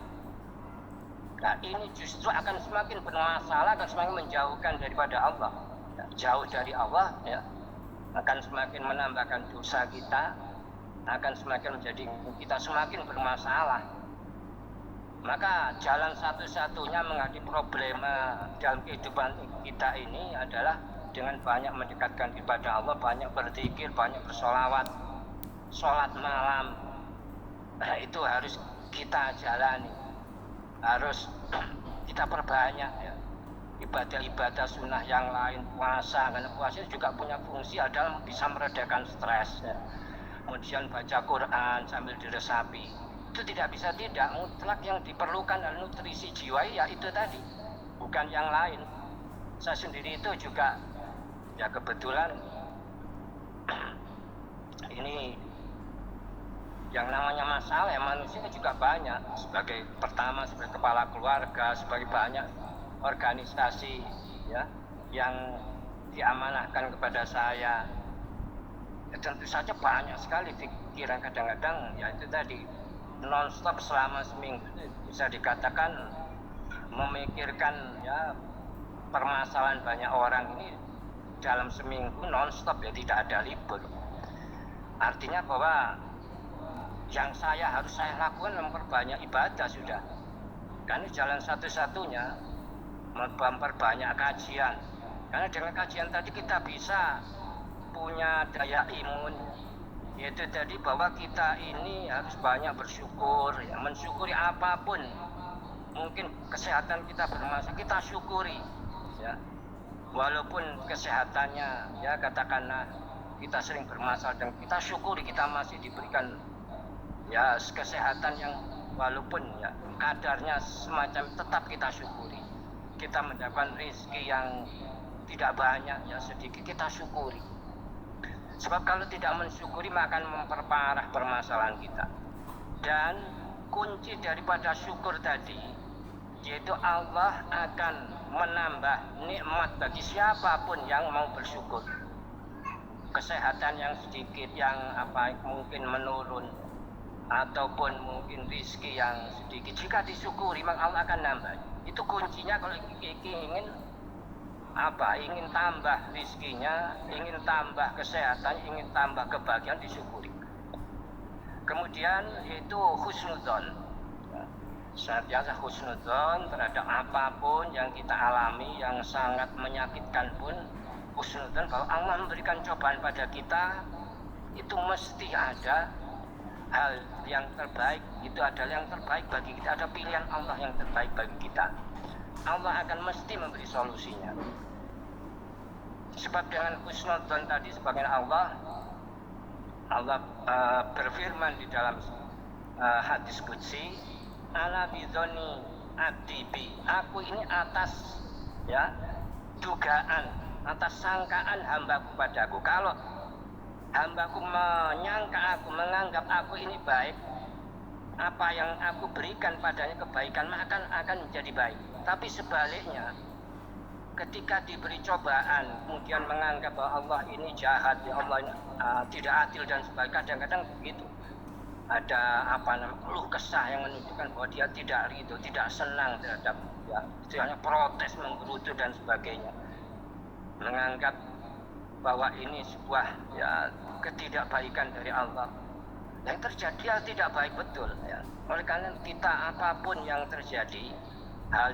Nah, ini justru akan semakin bermasalah, akan semakin menjauhkan daripada Allah. Jauh dari Allah, ya, akan semakin menambahkan dosa kita, akan semakin menjadi kita semakin bermasalah. Maka jalan satu-satunya menghadapi problema dalam kehidupan kita ini adalah dengan banyak mendekatkan kepada Allah, banyak berzikir, banyak bersolawat, sholat malam. Nah, itu harus kita jalani, harus kita perbanyak, ya. Ibadah-ibadah sunnah yang lain, puasa, karena puasa juga punya fungsi adalah bisa meredakan stres, ya. Kemudian baca Quran sambil diresapi, itu tidak bisa tidak, mutlak yang diperlukan adalah nutrisi jiwa, ya itu tadi, bukan yang lain. Saya sendiri itu juga ya kebetulan ini yang namanya masalah ya manusia juga banyak, sebagai kepala keluarga, sebagai banyak organisasi, ya, yang diamanahkan kepada saya, ya, tentu saja banyak sekali pikiran kadang-kadang, ya itu tadi non-stop selama seminggu bisa dikatakan memikirkan ya permasalahan banyak orang ini dalam seminggu non-stop, ya tidak ada libur. Artinya bahwa yang harus saya lakukan memperbanyak ibadah sudah, karena jalan satu-satunya memperbanyak kajian, karena dengan kajian tadi kita bisa punya daya imun, yaitu tadi bahwa kita ini harus banyak bersyukur, ya, mensyukuri apapun. Mungkin kesehatan kita bermasalah, kita syukuri, ya, walaupun kesehatannya ya katakanlah kita sering bermasalah, dan kita syukuri kita masih diberikan ya kesehatan yang walaupun ya kadarnya semacam, tetap kita syukuri. Kita mendapatkan rezeki yang tidak banyak, ya sedikit, kita syukuri. Sebab kalau tidak mensyukuri maka akan memperparah permasalahan kita. Dan kunci daripada syukur tadi, yaitu Allah akan menambah nikmat bagi siapapun yang mau bersyukur. Kesehatan yang sedikit, yang mungkin menurun, ataupun mungkin rezeki yang sedikit, jika disyukuri maka Allah akan nambah. Itu kuncinya kalau ingin ingin tambah rezekinya, ingin tambah kesehatan, ingin tambah kebahagiaan, disyukuri. Kemudian itu husnudzon. Senantiasa husnudzon terhadap apapun yang kita alami yang sangat menyakitkan pun, husnudzon bahwa Allah memberikan cobaan pada kita itu mesti ada hal yang terbaik, itu adalah yang terbaik bagi kita, ada pilihan Allah yang terbaik bagi kita. Allah akan mesti memberi solusinya. Sebab dengan husnudzon tadi sebagaimana Allah berfirman di dalam hadis qudsi, ala bidzoni abdi, aku ini atas ya dugaan, atas sangkaan hambaku padaku. Kalau hambaku menyangka aku, menganggap aku ini baik, apa yang aku berikan padanya kebaikan maka akan menjadi baik. Tapi sebaliknya, ketika diberi cobaan kemudian menganggap bahwa Allah ini jahat, ya Allah ini, tidak adil dan sebagainya, kadang-kadang begitu. Ada keluh kesah yang menunjukkan bahwa dia tidak ridho, tidak senang terhadap ya, istilahnya protes, menggerutu dan sebagainya, menganggap bahwa ini sebuah ya ketidakbaikan dari Allah. Yang terjadi tidak baik betul ya. Oleh karena kita apapun yang terjadi, hal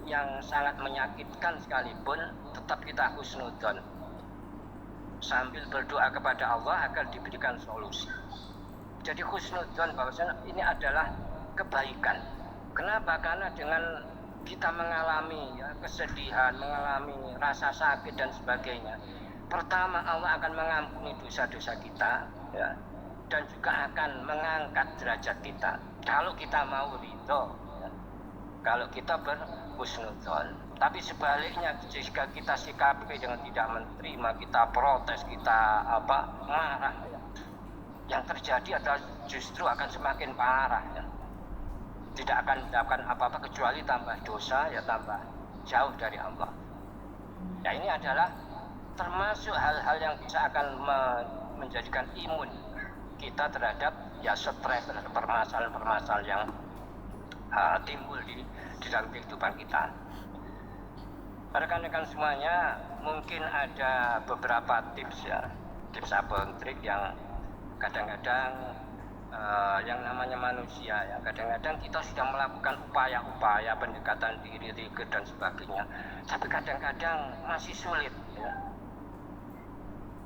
yang sangat menyakitkan sekalipun, tetap kita husnudzon sambil berdoa kepada Allah agar diberikan solusi. Jadi husnudzon bahwasanya ini adalah kebaikan. Kenapa? Karena dengan kita mengalami ya, kesedihan, mengalami rasa sakit dan sebagainya, pertama Allah akan mengampuni dosa-dosa kita ya, dan juga akan mengangkat derajat kita kalau kita mau ridho ya, kalau kita berhusnudzon. Tapi sebaliknya, jika kita sikapi dengan tidak menerima, kita protes, kita marah ya, yang terjadi adalah justru akan semakin parah ya. Tidak akan mendapatkan apa-apa kecuali tambah dosa ya, tambah jauh dari Allah. Ya, ini adalah termasuk hal-hal yang bisa akan menjadikan imun kita terhadap ya stres, terhadap permasalahan-permasalahan yang timbul di dalam kehidupan kita. Rekan-rekan semuanya, mungkin ada beberapa tips ya, tips atau trik yang kadang-kadang yang namanya manusia ya, kadang-kadang kita sudah melakukan upaya-upaya pendekatan diri, zikir dan sebagainya, tapi kadang-kadang masih sulit ya.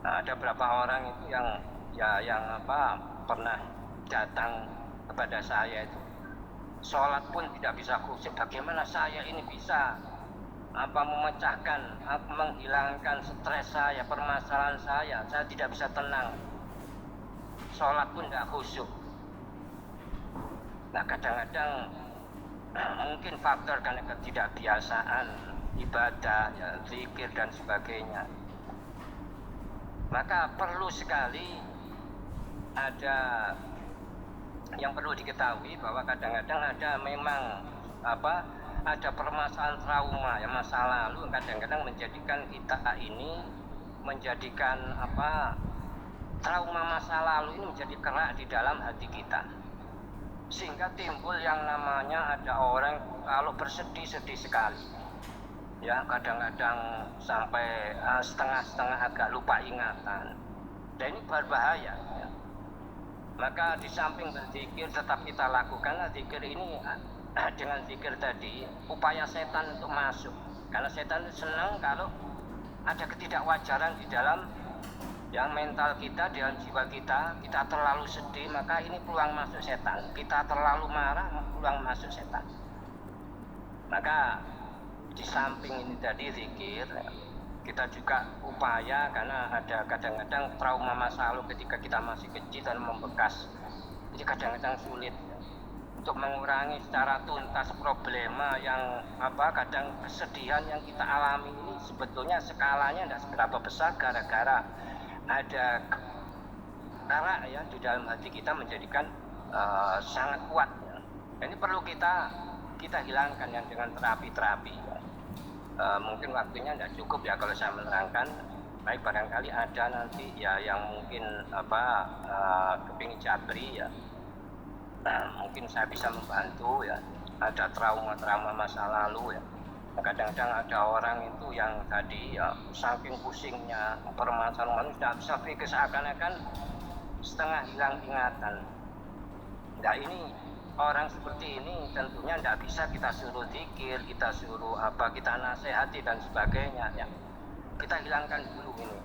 Ada beberapa orang itu yang pernah datang kepada saya itu, sholat pun tidak bisa khusyuk. Bagaimana saya ini bisa memecahkan, menghilangkan stres saya, permasalahan saya tidak bisa tenang, sholat pun tidak khusyuk. Nah, kadang-kadang mungkin faktor karena ketidakbiasaan ibadah ya, zikir dan sebagainya. Maka perlu sekali ada yang perlu diketahui bahwa kadang-kadang ada memang ada permasalahan trauma ya, masa lalu kadang-kadang menjadikan kita ini menjadikan trauma masa lalu ini menjadi kerak di dalam hati kita, sehingga timbul yang namanya ada orang kalau bersedih-sedih sekali ya, kadang-kadang sampai setengah-setengah agak lupa ingatan. Dan ini berbahaya ya. Maka di samping berzikir tetap kita lakukan zikir ini. Dengan zikir tadi upaya setan untuk masuk, karena setan senang kalau ada ketidakwajaran di dalam yang mental kita, dalam jiwa kita terlalu sedih, maka ini peluang masuk setan. Kita terlalu marah, peluang masuk setan. Maka di samping ini tadi zikir, kita juga upaya, karena ada kadang-kadang trauma masa lalu ketika kita masih kecil dan membekas, jadi kadang-kadang sulit untuk mengurangi secara tuntas problema yang kadang kesedihan yang kita alami ini sebetulnya skalanya tidak seberapa besar, gara-gara ada kerak ya di dalam hati kita menjadikan sangat kuat ya. Ini perlu kita hilangkan yang dengan terapi-terapi ya. Mungkin waktunya tidak cukup ya kalau saya menerangkan. Baik, barangkali ada nanti ya yang mungkin kepingin jabri ya, mungkin saya bisa membantu ya. Ada trauma-trauma masa lalu ya, kadang-kadang ada orang itu yang tadi ya saking pusingnya permasalahan tidak bisa pikir, seakan-akan setengah hilang ingatan Nah ini orang seperti ini tentunya tidak bisa kita suruh zikir, kita suruh apa, kita nasihati dan sebagainya ya. Kita hilangkan dulu ini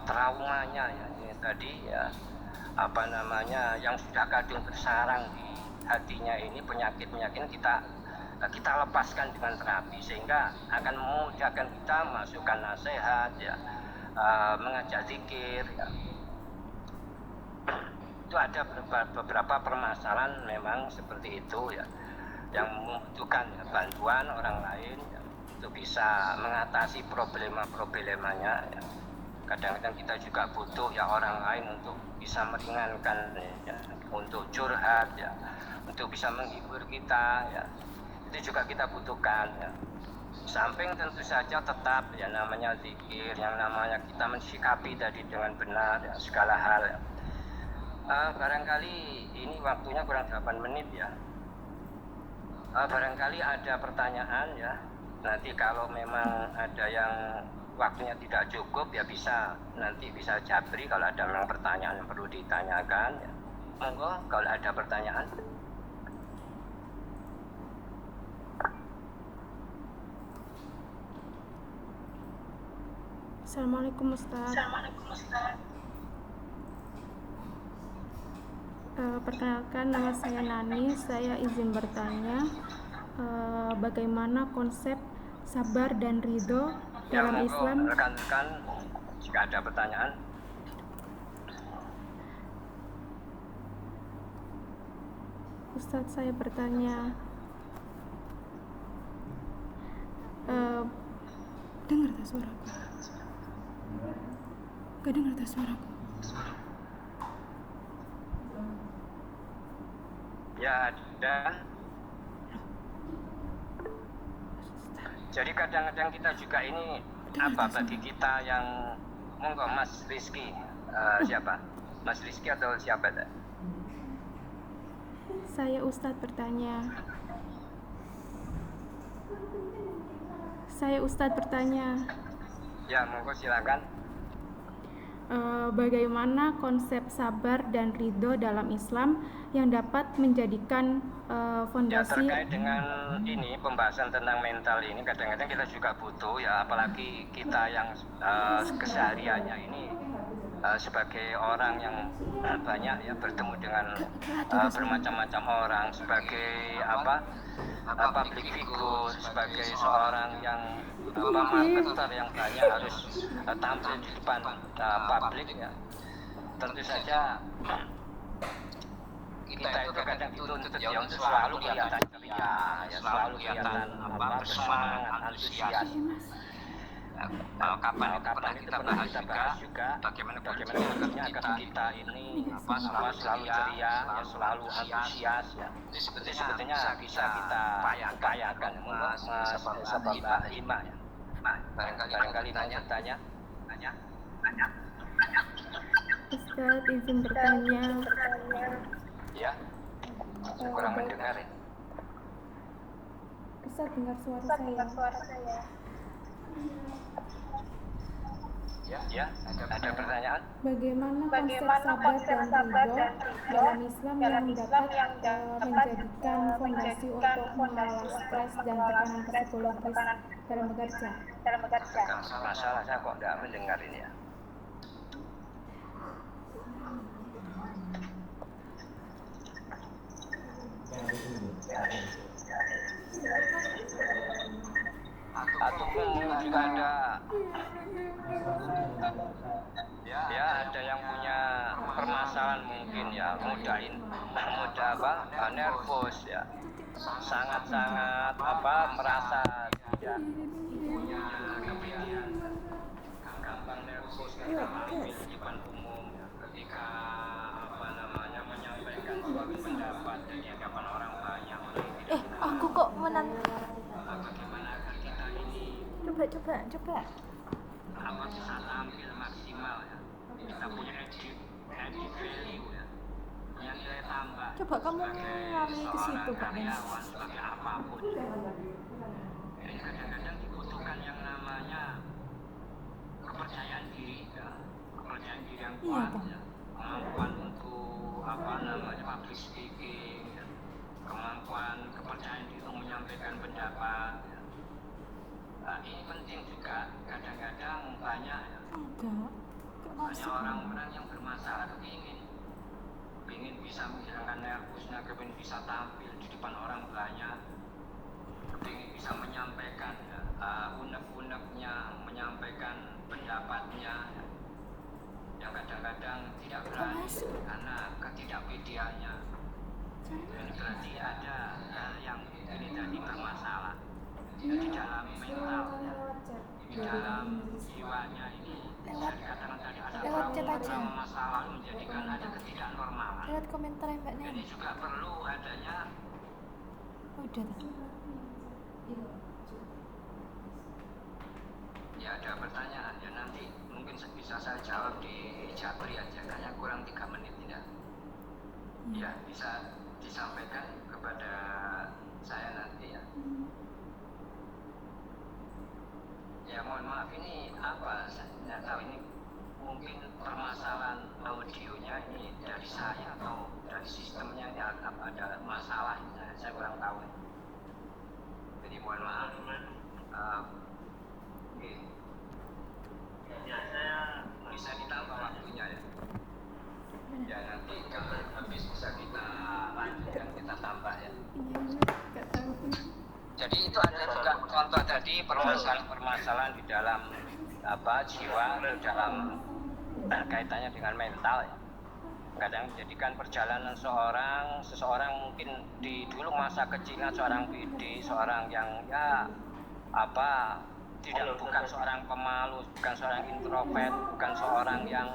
traumanya ya, ini tadi ya, apa namanya, yang sudah kadung bersarang di hatinya ini, penyakit-penyakit kita lepaskan dengan terapi, sehingga akan memudahkan kita masukkan nasihat ya, mengajak zikir ya. Itu ada beberapa permasalahan memang seperti itu ya, yang membutuhkan ya, bantuan orang lain ya, untuk bisa mengatasi problema-problemanya ya. Kadang-kadang kita juga butuh ya orang lain untuk bisa meringankan ya, untuk curhat ya, untuk bisa menghibur kita ya, itu juga kita butuhkan ya. Samping tentu saja tetap ya namanya zikir, yang namanya kita mensikapi tadi dengan benar ya, segala hal ya. Barangkali ini waktunya kurang 8 menit ya. Barangkali ada pertanyaan ya. Nanti kalau memang ada yang waktunya tidak cukup ya nanti bisa jabri kalau ada memang pertanyaan yang perlu ditanyakan ya. Monggo kalau ada pertanyaan. Assalamualaikum Ustaz. Perkenalkan, nama saya Nani. Saya izin bertanya, bagaimana konsep sabar dan ridho dalam Islam? Rekan-rekan, jika ada pertanyaan. Ustaz, saya bertanya, dengar tak suaraku? Gak dengar tak suaraku? Ya ada. Jadi kadang-kadang kita juga ini bagi kita yang monggo Mas Rizky, siapa? Mas Rizky atau siapa? saya Ustadz bertanya. Ya monggo silakan. Bagaimana konsep sabar dan ridho dalam Islam yang dapat menjadikan fondasi. Ya, terkait dengan ini pembahasan tentang mental ini, kadang-kadang kita juga butuh ya, apalagi kita yang kesehariannya ini sebagai orang yang banyak ya bertemu dengan bermacam-macam orang, sebagai public figure, sebagai seorang yang marketer yang banyak harus tampil di depan publik ya. Tentu saja kita itu kadang dituntut ya untuk selalu kelihatan ceria, ya selalu kelihatan bersemangat, antusias. Kapan kita bahas juga bagaimana agar kita ini selalu ceria, ya selalu antusias ya. Itu sebetulnya bisa kita upayakan, Mas Hima ya. Barangkali tanya. Ustaz izin bertanya. Ya, saya kurang mendengar ya. Ustaz dengar suara saya. Ya, ada pertanyaan? Bagaimana konsep sabar dan ridho dalam Islam yang dapat menjadikan fondasi untuk mengelola stres dan tekanan psikologis dalam bekerja? Masalahnya kok tidak mendengar ini ya? Atau mungkin juga ada ada yang punya permasalahan mungkin ya, mudah nervous ya, sangat merasa tidak punya kepribadian, gampang nervous ketika di depan umum ya, ketika menyampaikan suatu pendapat di hadapan orang banyak. Aku kok Bagaimana agar kita ini coba bisa tampil maksimal ya, kita punya added value ya, punya nilai tambah. Coba kamu ngalih ke situ, Pak. Karyawan sebagai apapun. Ini kadang-kadang dibutuhkan yang namanya kepercayaan diri ya, kepercayaan diri yang kuat ya, kemampuan untuk public speaking, kemampuan kepercayaan diri untuk menyampaikan pendapat. Nah, ini penting juga. Kadang-kadang banyak Enggak orang-orang yang bermasalah kepingin bisa menghilangkan nervusnya, kepingin bisa tampil di depan orang banyak, kepingin bisa menyampaikan unek-uneknya, menyampaikan pendapatnya, yang kadang-kadang tidak berani karena ketidakpedeannya. Dan berarti ada hal yang ini tadi bermasalah di dalam mental, di dalam jiwanya ini. Kadang-kadang tadi ada beberapa masalah menjadikan ada ketidaknormalan. lewat komentar ya Mbak Nen. Ini juga perlu adanya Udah ya ada pertanyaan ya, nanti mungkin bisa saya jawab di Jabri aja, kayaknya kurang 3 menit tidak? Ya bisa disampaikan kepada saya nanti ya. Ya mohon maaf, ini apa, saya tidak tahu, ini mungkin permasalahan audionya ini dari saya atau dari sistemnya ini ada masalah, saya kurang tahu. Jadi mohon maaf. Oke. Ya saya bisa ditambah waktunya ya. Ya nanti kalau habis bisa kita lanjutkan, kita tambah ya. Enggak tahu. Jadi itu ada juga contoh tadi permasalahan-permasalahan di dalam jiwa, di dalam kaitannya dengan mental ya. Kadang menjadikan perjalanan seseorang mungkin di dulu masa kecilnya seorang PD, seorang yang bukan seorang pemalu, bukan seorang introvert, bukan seorang yang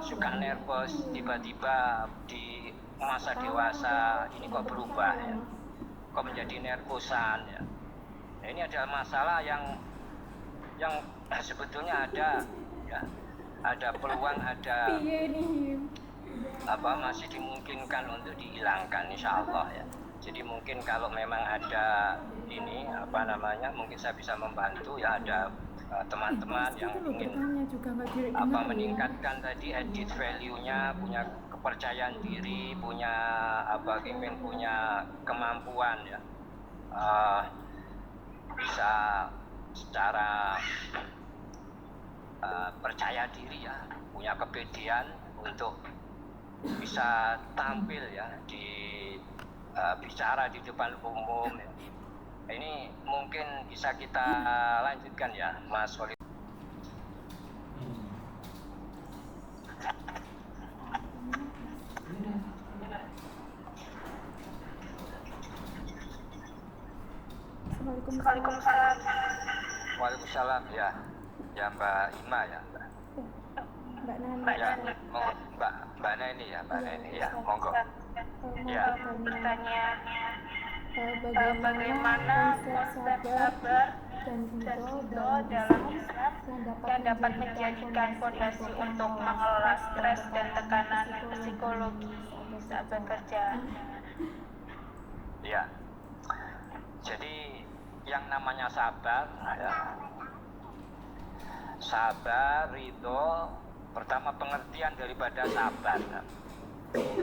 suka nervous, tiba-tiba di masa dewasa ini kok berubah ya, kok menjadi nervosan ya. Nah, ini adalah masalah yang sebetulnya ada peluang, masih dimungkinkan untuk dihilangkan insya Allah ya. Jadi mungkin kalau memang ada ini mungkin saya bisa membantu ya, ada teman-teman yang ingin meningkatkan tadi edit value-nya, punya kepercayaan diri, punya punya kemampuan ya, bisa secara percaya diri ya, punya kepedean untuk bisa tampil ya di bicara di depan umum ya. Ini mungkin bisa kita lanjutkan ya Mas Wali. Waalaikumsalam. Waalaikumsalam ya Mbak Ima ya Mbak Nani. ya Mbak Neni ya monggo ya. Pertanyaannya Bagaimana konsep sabar dan ridho dalam Islam yang dapat menjadikan fondasi untuk mengelola stres dan tekanan psikologi saat bekerja? Ya, jadi yang namanya sabar ya, sabar, ridho, pertama pengertian daripada sabar.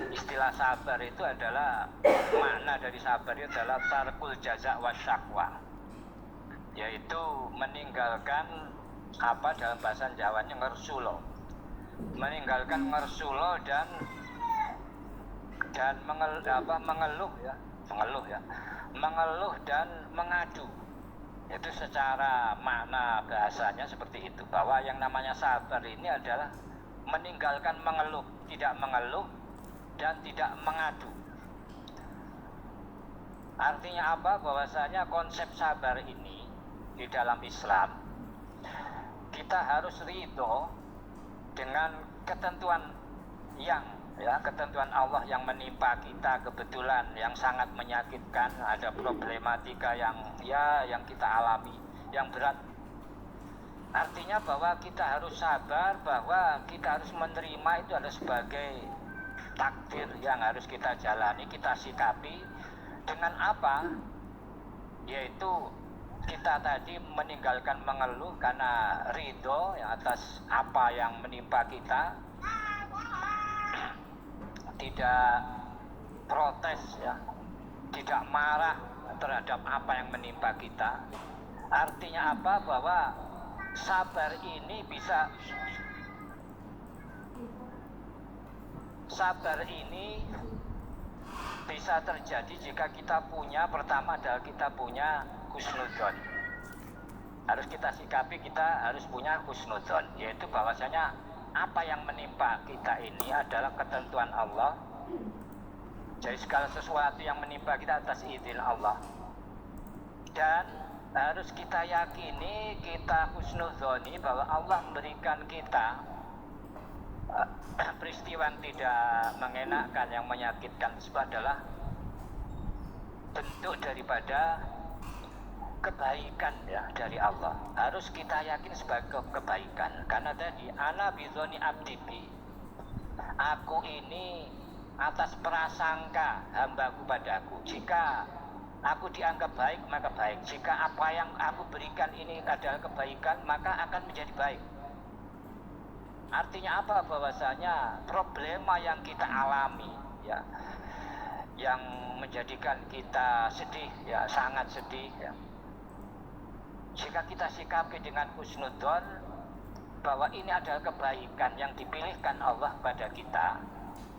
Istilah sabar itu adalah, makna dari sabar itu adalah tarkul jaza wa syakwa, yaitu meninggalkan dalam bahasa Jawanya ngersulo, meninggalkan ngersulo dan mengeluh dan mengadu. Itu secara makna bahasanya seperti itu, bahwa yang namanya sabar ini adalah meninggalkan mengeluh, tidak mengeluh dan tidak mengadu. Artinya apa? Bahwasanya konsep sabar ini di dalam Islam, kita harus ridho dengan ketentuan ketentuan Allah yang menimpa kita kebetulan, yang sangat menyakitkan, ada problematika yang kita alami, yang berat. Artinya bahwa kita harus sabar, bahwa kita harus menerima itu adalah sebagai takdir yang harus kita jalani, kita sikapi dengan apa? Yaitu kita tadi meninggalkan mengeluh karena ridho atas apa yang menimpa kita, tidak protes ya, tidak marah terhadap apa yang menimpa kita. Artinya apa? Bahwa sabar ini bisa terjadi jika kita punya, pertama adalah kita punya husnudzon. Harus kita sikapi, kita harus punya husnudzon, yaitu bahwasanya apa yang menimpa kita ini adalah ketentuan Allah. Jadi segala sesuatu yang menimpa kita atas izin Allah. Dan harus kita yakini, kita husnudzoni bahwa Allah memberikan kita peristiwa yang tidak mengenakan, yang menyakitkan tersebut adalah bentuk daripada kebaikan ya dari Allah. Harus kita yakin sebagai kebaikan, karena tadi ana bizoni abdibi, aku ini atas prasangka hambaku padaku. Jika aku dianggap baik maka baik, jika apa yang aku berikan ini adalah kebaikan maka akan menjadi baik. Artinya apa? Bahwasanya problema yang kita alami ya, yang menjadikan kita sedih ya, sangat sedih ya, jika kita sikapi dengan husnudzon bahwa ini adalah kebaikan yang dipilihkan Allah pada kita,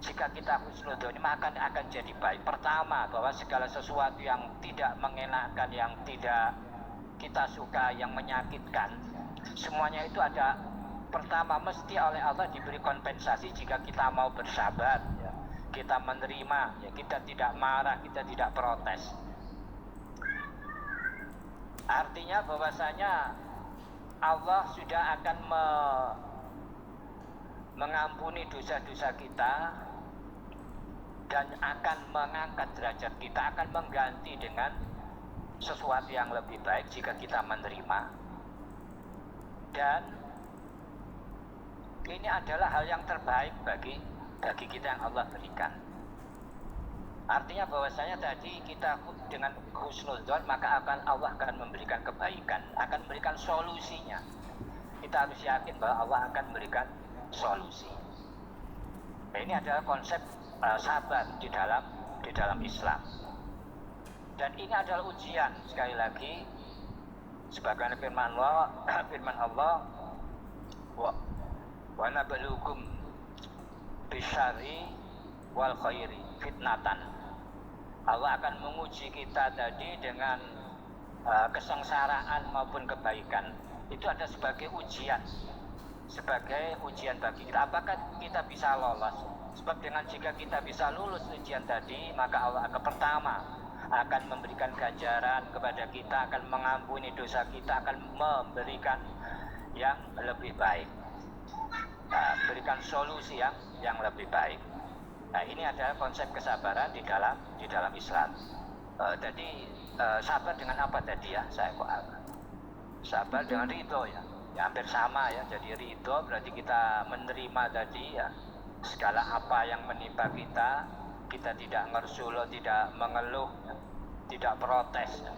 jika kita husnudzon maka akan jadi baik. Pertama, bahwa segala sesuatu yang tidak mengenakan, yang tidak kita suka, yang menyakitkan, semuanya itu ada, pertama mesti oleh Allah diberi kompensasi jika kita mau bersabar ya, kita menerima ya, kita tidak marah, kita tidak protes. Artinya bahwasanya Allah sudah akan mengampuni dosa-dosa kita dan akan mengangkat derajat kita, akan mengganti dengan sesuatu yang lebih baik jika kita menerima. Dan ini adalah hal yang terbaik bagi kita yang Allah berikan. Artinya bahwasanya tadi kita dengan husnudzon maka Allah akan memberikan kebaikan, akan memberikan solusinya. Kita harus yakin bahwa Allah akan memberikan solusi. Nah, ini adalah konsep sabar di dalam Islam. Dan ini adalah ujian, sekali lagi sebagaimana firman Allah wa nabluukum bisyarri wal khairi fitnatan. Allah akan menguji kita tadi dengan kesengsaraan maupun kebaikan. Itu ada sebagai ujian bagi kita. Apakah kita bisa lolos? Sebab dengan jika kita bisa lulus ujian tadi, maka Allah akan pertama akan memberikan ganjaran kepada kita, akan mengampuni dosa kita, akan memberikan yang lebih baik, memberikan solusi yang lebih baik. Nah, ini adalah konsep kesabaran di dalam Islam. Jadi sabar dengan apa tadi ya? Sabar dengan ridho ya. Ya hampir sama ya. Jadi ridho berarti kita menerima tadi ya, segala apa yang menimpa kita, kita tidak ngersulo, tidak mengeluh, ya, tidak protes. Ya.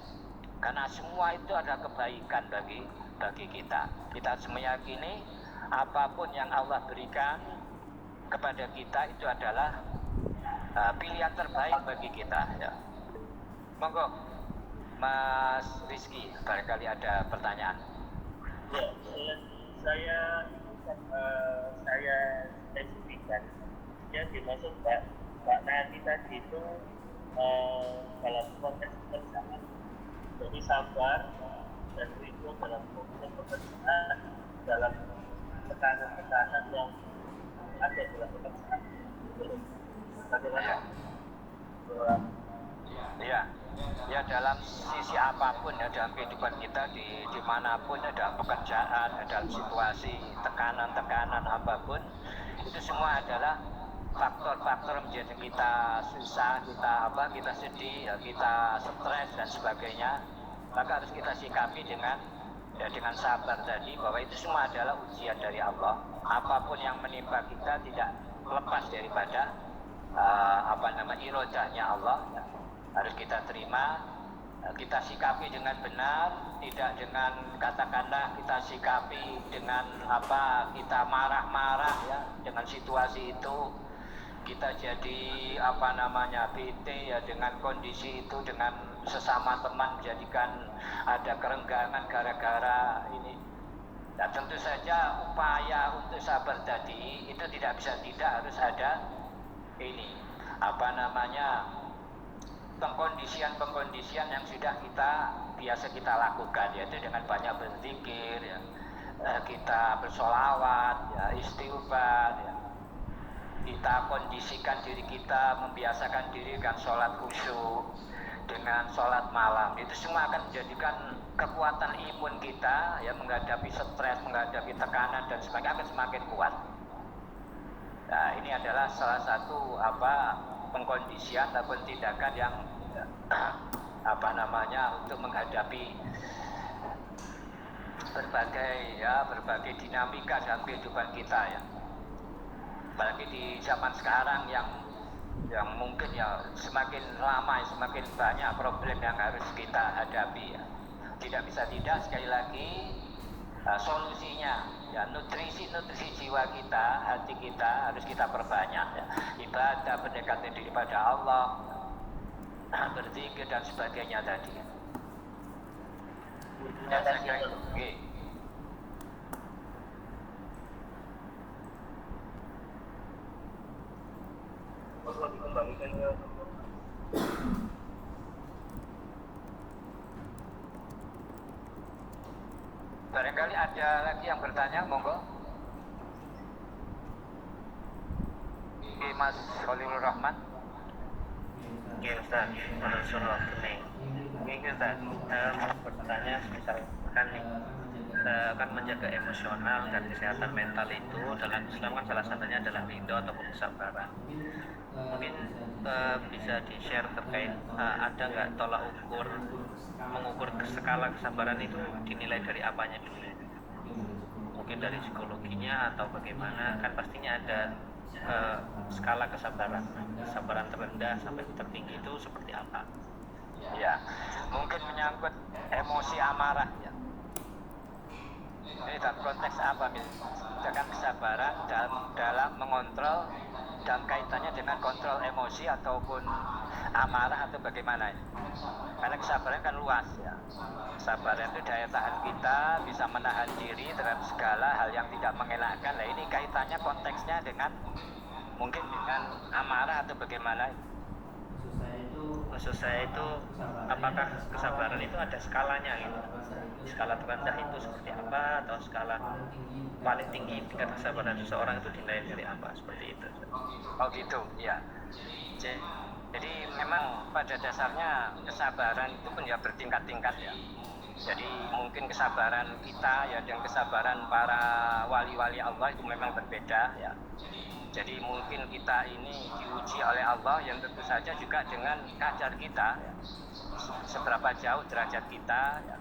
Karena semua itu ada kebaikan bagi kita. Kita harus meyakini apapun yang Allah berikan kepada kita itu adalah pilihan terbaik bagi kita ya. Monggo Mas Rizky, barangkali ada pertanyaan. Ya, saya spesifikkan yang dimaksud Mbak Nati tadi itu dalam konteks pekerjaan. Jadi sabar dan ridho dalam konteks pekerjaan, dalam tekanan-tekanan yang ada dalam pekerjaan. Bagaimana? Ya dalam sisi apapun ya dalam kehidupan kita, dimanapun ya, dalam pekerjaan, dalam situasi tekanan apapun, itu semua adalah faktor-faktor menjadi kita susah, kita sedih, ya, kita stres dan sebagainya. Maka harus kita sikapi dengan sabar tadi, bahwa itu semua adalah ujian dari Allah. Apapun yang menimpa kita tidak lepas daripada irodahnya Allah. Harus kita terima, kita sikapi dengan benar, tidak dengan katakanlah kita sikapi dengan kita marah-marah ya dengan situasi itu, kita jadi apa namanya bete ya dengan kondisi itu, dengan sesama teman menjadikan ada kerenggangan gara-gara ini. Nah, tentu saja upaya untuk sabar tadi itu tidak bisa tidak harus ada ini apa namanya pengkondisian yang sudah biasa kita lakukan, yaitu dengan banyak berzikir ya, kita bersolawat ya, istighfar ya, kita kondisikan diri kita, membiasakan diri dengan sholat khusyuk, dengan sholat malam. Itu semua akan menjadikan kekuatan imun kita ya, menghadapi stres, menghadapi tekanan dan sebagainya akan semakin kuat. Nah, ini adalah salah satu pengkondisian ataupun tindakan yang untuk menghadapi berbagai dinamika dalam kehidupan kita ya. Apalagi di zaman sekarang yang mungkin ya semakin lama semakin banyak problem yang harus kita hadapi ya. Tidak bisa tidak, sekali lagi solusinya ya, nutrisi jiwa kita, hati kita harus kita perbanyak ya. Ibadah, pendekatan diri pada Allah, berzikir dan sebagainya tadi. Ya, saya kira itu. Okay. Barangkali ada lagi yang bertanya, monggo. Mas Khalilur Rahman. Ya Ustaz, menurut waktu nih. Mungkin Ustaz mau bertanya, misalkan nih kan menjaga emosional dan kesehatan mental itu dalam Islam kan salah satunya adalah ridho ataupun kesabaran. Mungkin bisa di-share terkait ada nggak tolak ukur mengukur skala kesabaran itu dinilai dari apanya dulu? Mungkin dari psikologinya atau bagaimana? Kan pastinya ada skala kesabaran terendah sampai tertinggi itu seperti apa? Ya, mungkin menyangkut emosi amarah ya. Ini dalam konteks apa? Misalkan kesabaran dalam mengontrol, dalam kaitannya dengan kontrol emosi ataupun amarah atau bagaimana ya? Karena kesabaran kan luas ya. Kesabaran itu daya tahan kita, bisa menahan diri terhadap segala hal yang tidak mengelakkan. Nah, ini kaitannya konteksnya dengan mungkin dengan amarah atau bagaimana? Maksud saya itu apakah kesabaran itu ada skalanya gitu? Skala terendah itu seperti apa, atau skala paling tinggi tingkat kesabaran seseorang itu dinilai dari apa, seperti itu? Oh gitu, ya. Jadi memang pada dasarnya kesabaran itu pun ya bertingkat-tingkat ya. Jadi mungkin kesabaran kita ya dan kesabaran para wali-wali Allah itu memang berbeda ya. Jadi mungkin kita ini diuji oleh Allah yang tentu saja juga dengan kadar kita ya. Seberapa jauh derajat kita ya.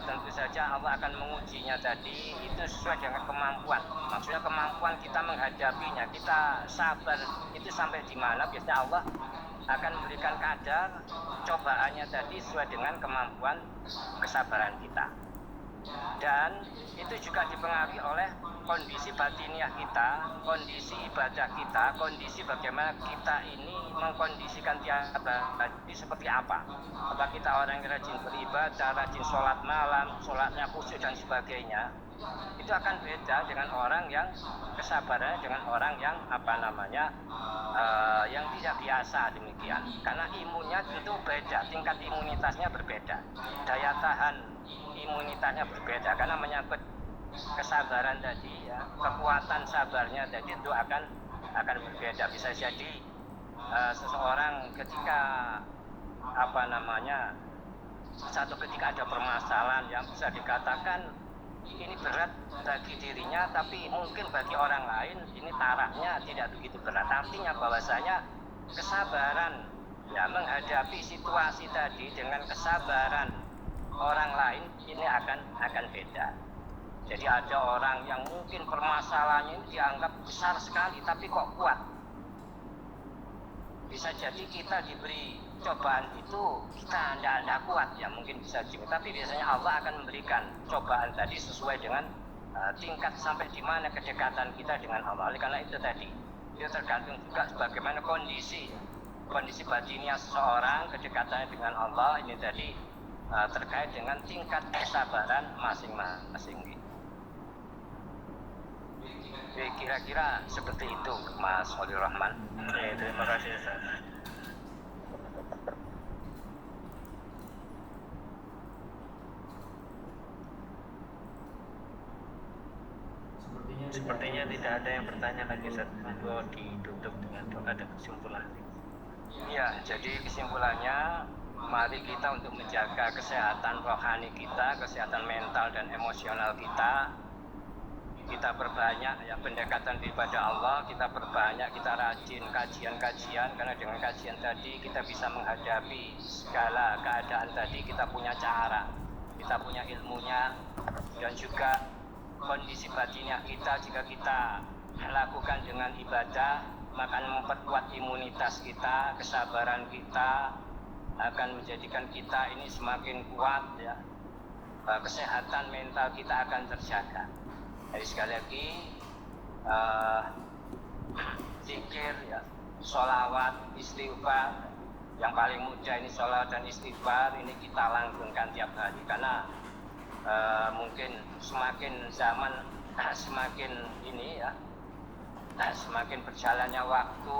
Tentu saja Allah akan mengujinya tadi itu sesuai dengan kemampuan. Maksudnya kemampuan kita menghadapinya, kita sabar itu sampai di mana, biasanya Allah akan memberikan kadar cobaannya tadi sesuai dengan kemampuan kesabaran kita. Dan itu juga dipengaruhi oleh kondisi batiniah kita, kondisi ibadah kita, kondisi bagaimana kita ini mengkondisikan tiap hari seperti apa. Apakah kita orang yang rajin beribadah, rajin sholat malam, sholatnya khusyuk dan sebagainya. Itu akan beda dengan orang yang kesabarannya dengan orang yang yang tidak biasa demikian. Karena imunnya tentu beda, tingkat imunitasnya berbeda, daya tahan imunitasnya berbeda karena menyangkut kesabaran tadi ya, kekuatan sabarnya tadi itu akan berbeda. Bisa jadi seseorang ketika satu ketika ada permasalahan yang bisa dikatakan ini berat bagi dirinya, tapi mungkin bagi orang lain ini tarafnya tidak begitu berat. Artinya bahwasanya kesabaran ya menghadapi situasi tadi dengan kesabaran orang lain ini akan beda. Jadi ada orang yang mungkin permasalahannya ini dianggap besar sekali tapi kok kuat. Bisa jadi kita diberi cobaan itu kita tidak kuat ya, mungkin bisa juga. Tapi biasanya Allah akan memberikan cobaan tadi sesuai dengan tingkat sampai di mana kedekatan kita dengan Allah. Oleh karena itu tadi Itu tergantung juga bagaimana kondisi batinnya seseorang, kedekatannya dengan Allah ini tadi terkait dengan tingkat kesabaran masing-masing. Jadi kira-kira seperti itu, Mas Holil Rahman. Terima kasih Ustaz. Sepertinya tidak ada yang bertanya lagi Ustaz. Monggo ditutup dengan doa dan kesimpulan. Iya, jadi kesimpulannya mari kita untuk menjaga kesehatan rohani kita, kesehatan mental dan emosional kita. Kita perbanyak ya pendekatan kepada Allah, kita perbanyak, kita rajin kajian-kajian, karena dengan kajian tadi kita bisa menghadapi segala keadaan tadi, kita punya cara, kita punya ilmunya, dan juga kondisi batinnya kita jika kita lakukan dengan ibadah maka memperkuat imunitas kita, kesabaran kita akan menjadikan kita ini semakin kuat ya. Kesehatan mental kita akan terjaga. Jadi sekali lagi zikir ya, sholawat, istighfar, yang paling mudah ini sholawat dan istighfar ini kita langgengkan tiap hari karena mungkin semakin zaman semakin ini ya, semakin berjalannya waktu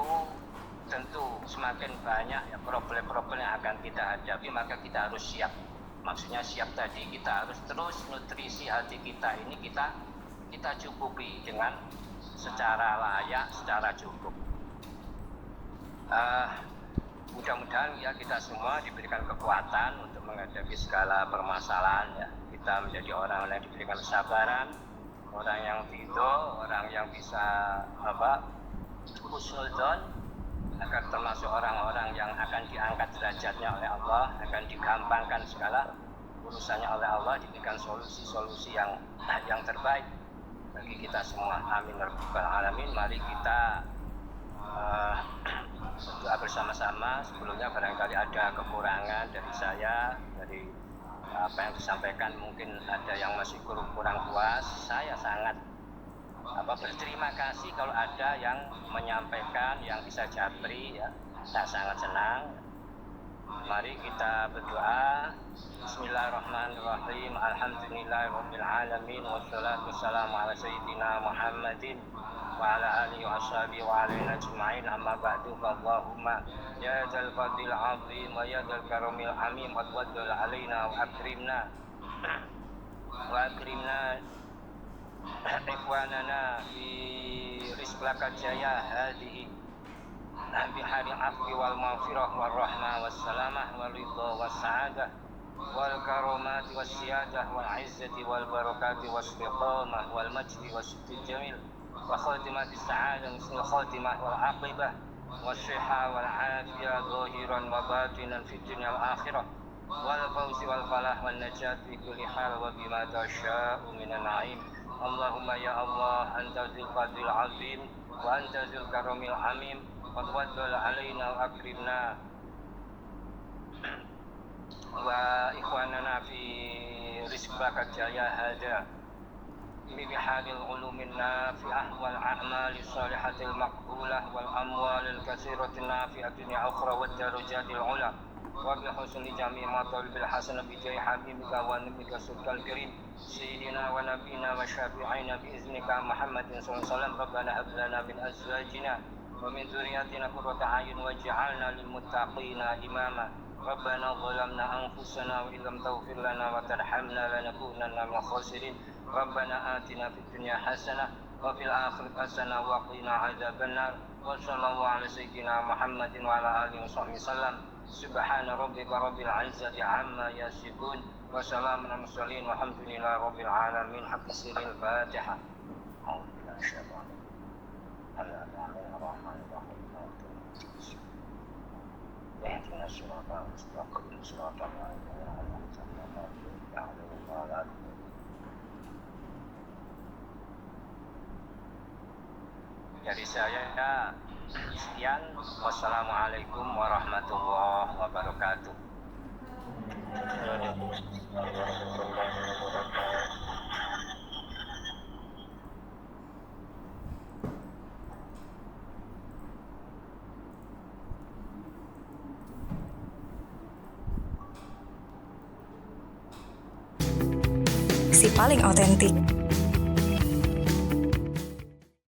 tentu semakin banyak ya problem-problem yang akan kita hadapi, maka kita harus siap. Maksudnya siap tadi kita harus terus nutrisi hati kita ini kita cukupi dengan secara layak, secara cukup. Mudah-mudahan ya kita semua diberikan kekuatan untuk menghadapi segala permasalahan ya. Kita menjadi orang yang diberikan kesabaran, orang yang ridho, orang yang bisa husnudzon, agar termasuk orang-orang yang akan diangkat derajatnya oleh Allah, akan digampangkan segala urusannya oleh Allah, diberikan solusi-solusi yang terbaik bagi kita semua. Amin ya rabbal alamin. Mari kita berdoa bersama-sama. Sebelumnya barangkali ada kekurangan dari saya, dari apa yang disampaikan mungkin ada yang masih kurang puas. Saya sangat berterima kasih kalau ada yang menyampaikan, yang bisa japri ya. Saya sangat senang. Mari kita berdoa. Bismillahirrahmanirrahim. Alhamdulillahirabbil alamin wassalatu wassalamu ala sayyidina Muhammadin wa ala alihi wa ashabihi wa alihi ajma'in. Amma ba'du. Allahumma ya dzal fadil azim wa ya dzal karamil amim wa tawaddal alaina wa akrimna ikhwanana fi rizqaka jaya hadhihi bihari afwi wal maghfirah wal rahmah was salamah wal ridha was sa'adah wal karamati was siyadah wal izzati wal barakati was istiqamah wal majdi was jamil wa khatimati sa'adah misal khatimah wal aqibah was sihha wal afiyah zahiran wa batinan fid dunya wal akhirah wal fawzi wal falah wan najat fi kulli hal wa bima tasya'u minan na'im. Allahumma ya Allah anta dzul fadil azim wa anta dzul karamil hamim wa tawaddal alaina wa akrimna wa ikhwanana fi rizqaka jaya hada bihadil ulumin nafi'ah wal a'malis salihatil maqbulah wal amwalil katsiratin nafi'atin ya ukhra wad darajatil ula wa bi husni jami' matalibil hasanah bi jahi habibika wa nabiyika sulkal karim sayyidina wa nabiyina wa syafi'ina bi iznika Muhammadin sallallahu alaihi wasallam. Rabbana hab lana min azwajina wa min dzurriyyatina qurrata a'yun waj'alna lil muttaqina imama. Rabbana zalamna anfusana wa illam taghfir lana wa tarhamna lanakunanna minal khasirin. Rabbana atina fid dunya hasanah wa fil akhirati hasanah wa qina adzabannar. Wa sallallahu ala sayyidina Muhammadin wa ala alihi wasallam. Subhana rabbika rabbil izzati amma yasifun wa salamun alal mursalin walhamdulillahi rabbil alamin. Haqqa sirril Fatihah. اهدنا الصراط المستقيم صراط الذين أنعمت عليهم. Dari saya sekian. Wassalamualaikum warahmatullahi wabarakatuh. Waalaikumsalam warahmatullahi wabarakatuh. paling otentik.